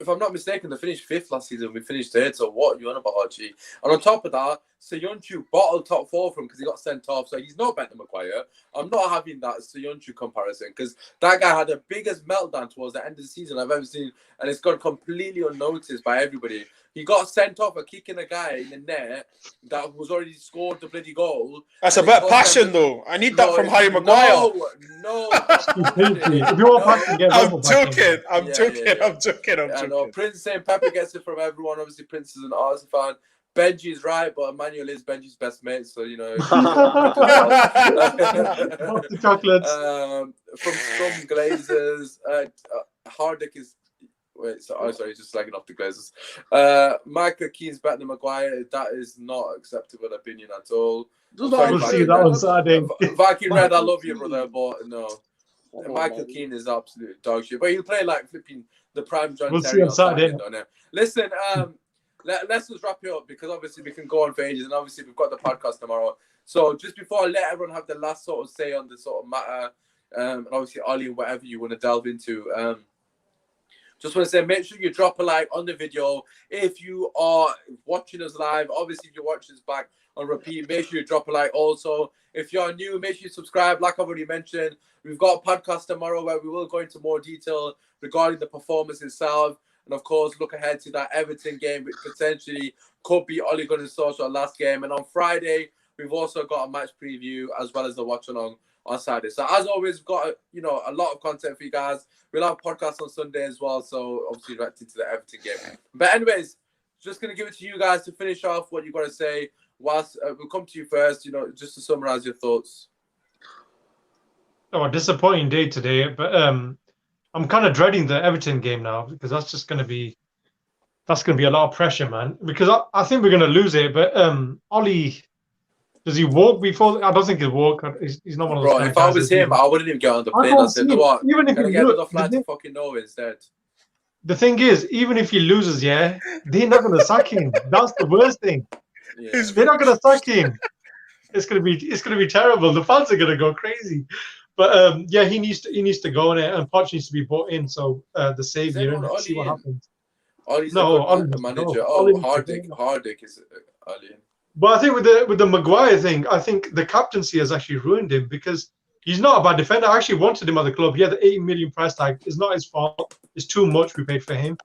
If I'm not mistaken, they finished 5th last season. We finished 3rd. So what you on about, Archie? And on top of that, Sionchu bottled top 4 for him because he got sent off. So he's not better than Maguire. I'm not having that Sionchu comparison because that guy had the biggest meltdown towards the end of the season I've ever seen, and it's gone completely unnoticed by everybody. He got sent off for kicking a guy in the net that was already scored the bloody goal. That's a bit of passion, though. I need that from Harry Maguire. No. If you want passion, get I'm joking. I know. Prince saying Pepper gets it from everyone. Obviously, Prince is an Arsenal fan. Benji's right, but Emmanuel is Benji's best mate, so you know. Chocolates. From some Glazers, Hardick is. Wait, sorry, just slagging off the Glazers. Michael Keane's better than Maguire. That is not acceptable opinion at all. We'll see that on Saturday. Viking Red, I love you, brother, but no. Michael Keane is absolute dog shit, but he'll play like flipping the prime John We'll Terry see on Saturday. Listen, let's just wrap it up because obviously we can go on for ages, and obviously we've got the podcast tomorrow. So just before I let everyone have the last sort of say on the sort of matter, and obviously Ollie, whatever you want to delve into, just want to say, make sure you drop a like on the video. If you are watching us live, obviously if you're watching us back on repeat, make sure you drop a like. Also, if you're new, make sure you subscribe. Like I've already mentioned, we've got a podcast tomorrow where we will go into more detail regarding the performance itself. And of course, look ahead to that Everton game, which potentially could be Ole Gunnar Solskjaer's last game. And on Friday, we've also got a match preview as well as the watch along on Saturday. So as always, we've got a lot of content for you guys. We'll have podcasts on Sunday as well. So obviously reacting to the Everton game. But anyways, just gonna give it to you guys to finish off what you got to say. Whilst we'll come to you first, just to summarize your thoughts. a disappointing day today, but I'm kind of dreading the Everton game now because that's just going to be a lot of pressure, man. Because I think we're going to lose it, but Ollie, does he walk before? I don't think he'll walk. He's not one of those Bro, kind of if I guys. was him, I wouldn't even get on the I plane. I can't said, see you know him. what? Even if Can I he get look, another flight to fucking Norway instead? the thing is, even if he loses, yeah, they're not going to sack him. That's the worst thing. Yeah. They're not going to sack him. It's gonna be terrible. The fans are gonna go crazy. But yeah, he needs to go in it, and Poch needs to be brought in. So the Is savior, anyone and see Ollie what in? happens. Ollie's a No, good Ollie needs to manager. go. Oh, Ollie needs to go. Hardick is Ollie in. But I think with the Maguire thing, I think the captaincy has actually ruined him because he's not a bad defender. I actually wanted him at the club. Yeah, the 80 million price tag is not his fault. It's too much we paid for him.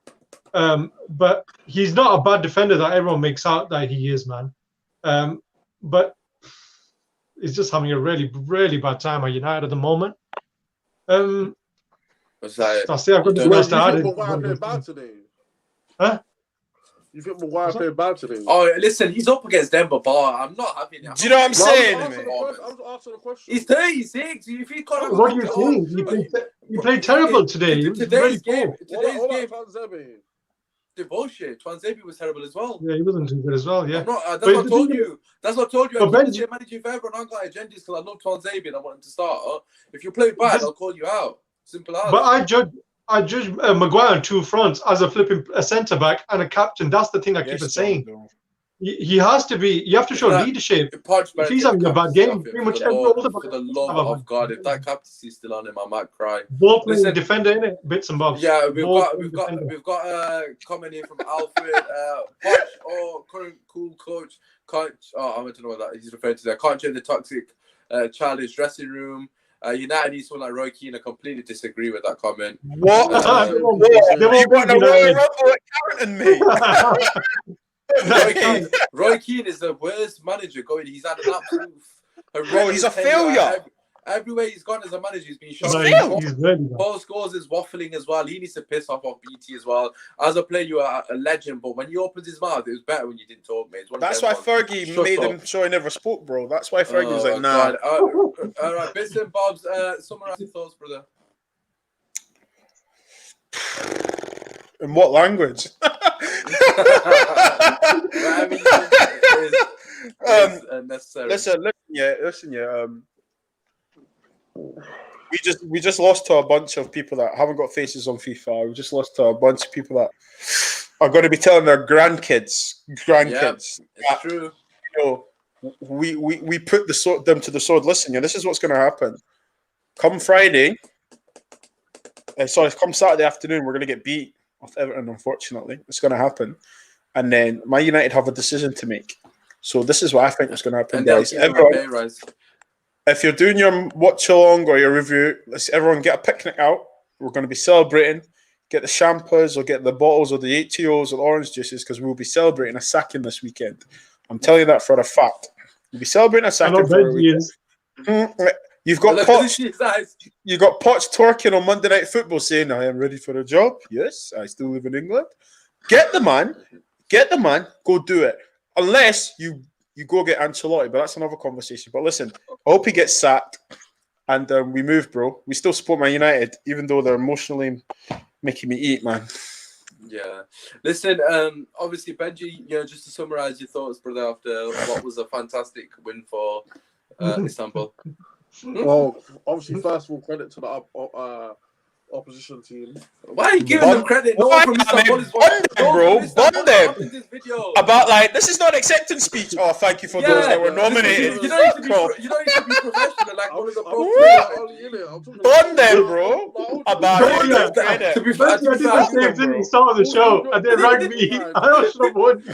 But he's not a bad defender that everyone makes out that he is, man. But he's just having a really, really bad time at United at the moment. It's like, I'll say I've got this you Wait, match you think added. Maguire played bad today? Huh? You think Maguire played bad today? oh, listen, he's up against Denver Bar. I'm not having it. Do you know what I'm No, saying, I'm mate? just asking a question. He's 36. If he can't What do you think? He played terrible today. He was really poor. Today's game. Tanzania. The bullshit. Twanzebe was terrible as well. Yeah, he wasn't too good as well. Yeah. I'm not, that's But what I the told thing is- you. That's what I told you. But I keep Benji- the same manager forever, and I got agendas because I love Twanzebe and I want him to start. If you play bad, I'll call you out. Simple as. But I judge Maguire on two fronts as a flipping centre back and a captain. That's the thing I keep saying. He has to be. You have to show leadership. If he's having a bad game, pretty much every other for the love of God, if that captaincy's still on him, I might cry. Ball playing defender in it, bits and bobs. Yeah, we've got defender. a comment here from Alfred. Poch or current cool coach can't. Oh, I don't know what that he's referring to there. Can't change the toxic, childish dressing room. United needs someone like Roy Keane. I completely disagree with that comment. What? They You won't want to beat Royal United. Rumble at Carrington, mate? Roy Keane is the worst manager going. He's had an absolute. Bro, he's a failure. Everywhere he's gone as a manager, he's been shot. No, he's really bad. Paul Scholes is waffling as well. He needs to piss off BT as well. As a player, you are a legend, but when he opens his mouth, it was better when you didn't talk, mate. That's why Fergie made him sure he never spoke, bro. That's why Fergie was like, nah. All right, bits and bobs. Summarize your thoughts, brother. In what language? I mean, it's unnecessary. Listen. We just lost to a bunch of people that haven't got faces on FIFA. We just lost to a bunch of people that are going to be telling their grandkids. Yeah, it's true. You know, we put them to the sword. Listen, this is what's going to happen. Come Friday, come Saturday afternoon, we're going to get beat off Everton. Unfortunately, it's going to happen, and then Man United have a decision to make. So this is what I think is going to happen, guys. Everyone, if you're doing your watch along or your review, let's everyone get a picnic out. We're going to be celebrating. Get the champers or get the bottles or the 8-2s or the orange juices because we'll be celebrating a sacking this weekend. I'm telling you that for a fact. We'll be celebrating a sacking for a weekend. You've got Poch. You got Poch twerking on Monday Night Football saying, "I am ready for a job." Yes, I still live in England. Get the man. Go do it. Unless you go get Ancelotti, but that's another conversation. But listen, I hope he gets sacked and we move, bro. We still support Man United, even though they're emotionally making me eat, man. Yeah. Listen, obviously, Benji, just to summarize your thoughts, brother, after what was a fantastic win for Istanbul. Well, obviously, first of all, credit to the opposition team. Why are you giving them credit? No one from Istanbul is bond them. This video. About this is not acceptance speech. Oh, thank you for those that were nominated. You don't need to be professional like one of the pro. Bond them, bro. About to be fair, I did the same thing at the start of the show. I did rugby. I should have won.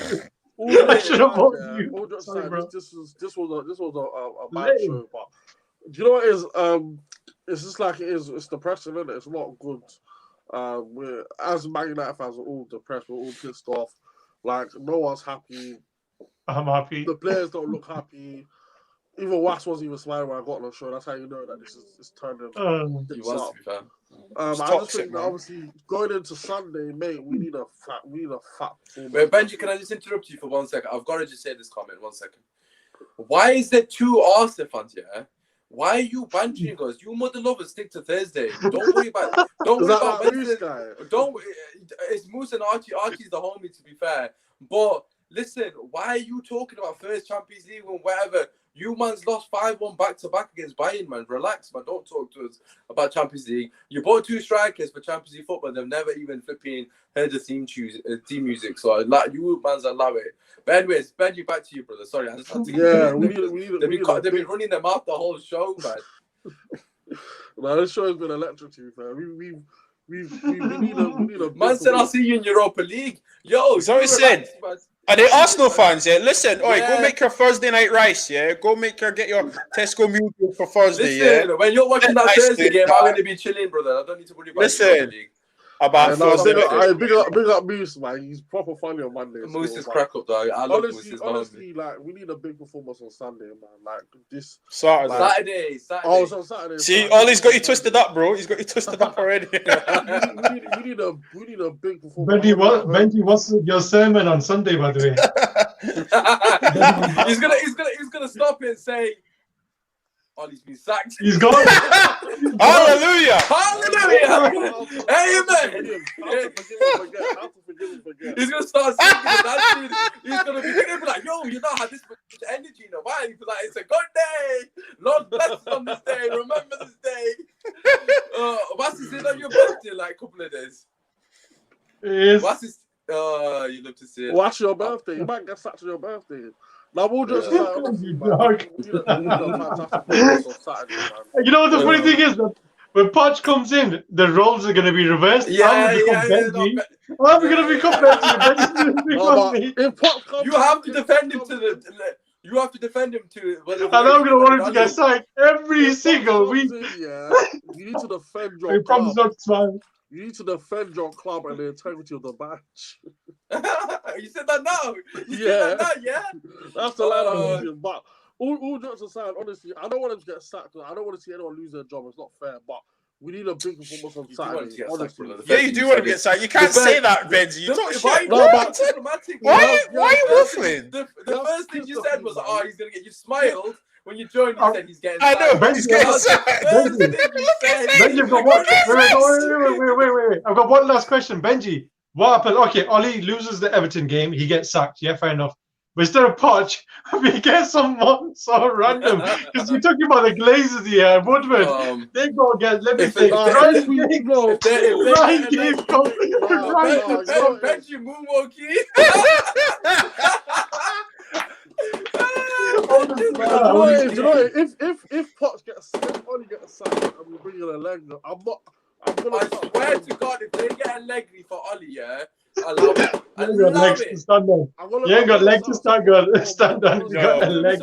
I should have won you. Sorry, bro. This was a bad show, but do you know what it is? It's just like it is. It's depressing, isn't it? It's not good. We're as Man United fans, we're all depressed. We're all pissed off. Like no one's happy. I'm happy. The players don't look happy. Even Wax wasn't even smiling when I got on the show. That's how you know that this is turning. He wants to be fair. I just think that obviously going into Sunday, mate, we need a fat performance. Wait, Benji, can I just interrupt you for 1 second? I've got to just say this comment. 1 second. Why is there two Arsenal fans here? Why are you banishing us? You mother lovers stick to Thursday. Don't worry about Wednesday. Don't. It's Moose and Archie. Archie's the homie, to be fair. But listen, why are you talking about first Champions League and whatever? You man's lost 5-1 back-to-back against Bayern, man. Relax, man. Don't talk to us about Champions League. You bought 2 strikers for Champions League football. They've never even flipping heard the theme music. So you man's allow it. But anyways, Benji, back to you, brother. Sorry, I just had to. Yeah, they've been running them off the whole show, man. No, this show has been electric, to be fair. We need a Man said I'll see you in Europa League. Yo, so he said. Are they Arsenal fans? Yeah, listen. Oi, go make your Thursday night rice. Yeah, go get your Tesco meal deal for Thursday. Listen, when you're watching that Thursday game, I'm going to be chilling, brother. I don't need to worry about Europa League. About Thursday. Big up Moose, man. He's proper funny on Monday. Moose is crack up, though. I love Moose. Honestly, like we need a big performance on Sunday, man. Like this Saturday. Oh, it's on Saturday. See, Ollie's got you twisted up, bro. He's got you twisted up already. we need a big performance. Benji, what's your sermon on Sunday, by the way? he's gonna stop it and say, Ollie's been sacked. He's gone. Hallelujah! Hallelujah! Amen! He's gonna start singing that dude. He's gonna be like, yo, you know how this much energy in a while. He's like, it's a good day. Lord bless us on this day. Remember this day. What's his on your birthday? Like a couple of days. Yes. What's his? You love to see it. What's your birthday? You might get sacked on your birthday. Now we'll just You know what the funny thing is that when Poch comes in, the roles are going to be reversed. I'm going to become Benji. You have to defend him to the. You have to defend him to. And I'm going to want him to get sacked every single week. Yeah, you need to defend your. He promised not to smile. You need to defend your club and the integrity of the match. You said that now? Yeah. That's the line I'm using. But all jokes aside, honestly, I don't want them to get sacked. I don't want to see anyone lose their job. It's not fair. But we need a big performance on Saturday. Yeah, you do want to get sacked. You can't say that, Benji. You talk shit. Why are you waffling? The first thing you said was, he's going to get you smiled. When you joined, you said he's getting sacked. I know, he's getting sacked. Benji, I've got one. Wait. I've got one last question. Benji, what happened? Okay, Ollie loses the Everton game. He gets sacked. Yeah, fair enough. But instead of Poch, we get someone so random. Because we talking about the Glazers here, Woodward. They go again. Let me think. Benji Moonwalkie. If Potts gets only gets sacked and we bring in a leg, I swear to God, if they get a leg for Ollie, yeah, I love it. I love it. You ain't got legs to stand on. You got a leg.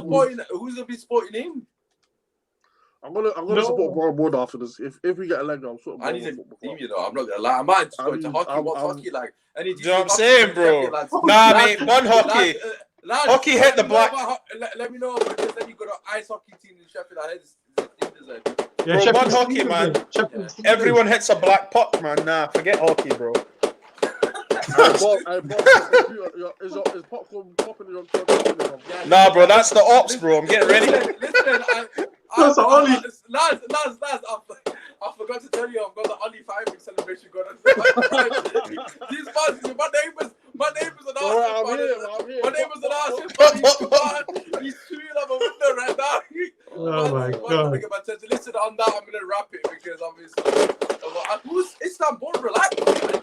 Who's gonna be supporting him? I'm gonna support Brian Ward after this. If we get a leg, I'm sort of. I need a team, you know. I'm not gonna lie. I might just go into hockey. What's hockey like? You know what I'm saying, bro? Nah, mate. One hockey. Hockey hit the black. Let me know because then you got an ice hockey team in Sheffield. I heard bro, one hockey, man. Everyone hits a black puck, man. Nah, forget hockey, bro. Is popcorn popping in your Nah, bro, that's the ops, bro. I'm getting ready. Lads, I forgot to tell you, I've got the Ollie 5 week celebration going on. These fans, my neighbors are asking. My neighbors are asking. He's chewing up a window right now. Oh my God. Listen, on that, I'm going to wrap it because obviously, who's Istanbul? Relax, man.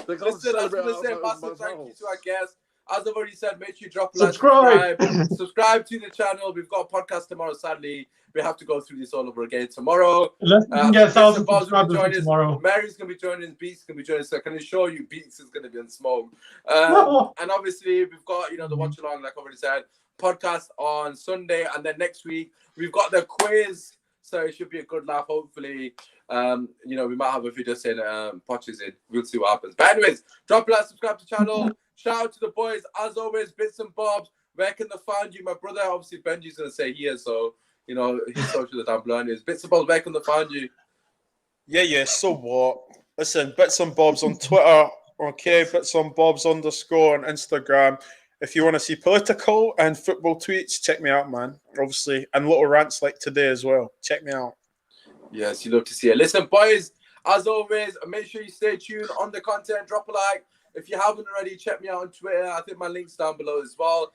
Listen, I was going to say massive thank you to our guests. As I've already said, make sure you drop a like, subscribe to the channel. We've got a podcast tomorrow. Sadly, we have to go through this all over again tomorrow. Let's get 1,000 subscribers tomorrow. Mary's going to be joining. Beats going to be joining. So I can assure you, Beats is going to be on smoke. And obviously, we've got the watch along, like I already said, podcast on Sunday, and then next week we've got the quiz. So it should be a good laugh. Hopefully, we might have a video saying Poch is in. We'll see what happens. But anyways, drop a like, subscribe to the channel. Shout out to the boys. As always, bits and bobs. Where can they find you? My brother, obviously, Benji's going to say here. So, his social is down below. Anyways, bits and bobs, where can they find you? Yeah. So what? Listen, bits and bobs on Twitter. Okay, bits and bobs _ on Instagram. If you want to see political and football tweets, check me out, man. Obviously, and little rants like today as well. Check me out. Yes, you love to see it. Listen, boys, as always, make sure you stay tuned on the content. Drop a like. If you haven't already, check me out on Twitter. I think my link's down below as well.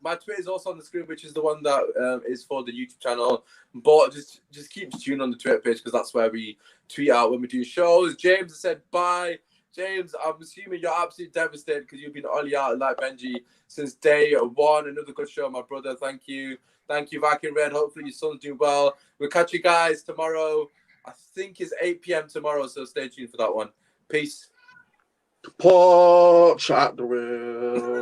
My Twitter is also on the screen, which is the one that is for the YouTube channel. But just keep tuned on the Twitter page because that's where we tweet out when we do shows. James has said bye. James, I'm assuming you're absolutely devastated because you've been Ollie out like Benji since day one. Another good show, my brother. Thank you. Thank you, Viking Red. Hopefully your son's doing well. We'll catch you guys tomorrow. I think it's 8 p.m. tomorrow, so stay tuned for that one. Peace. Poch at the wheel.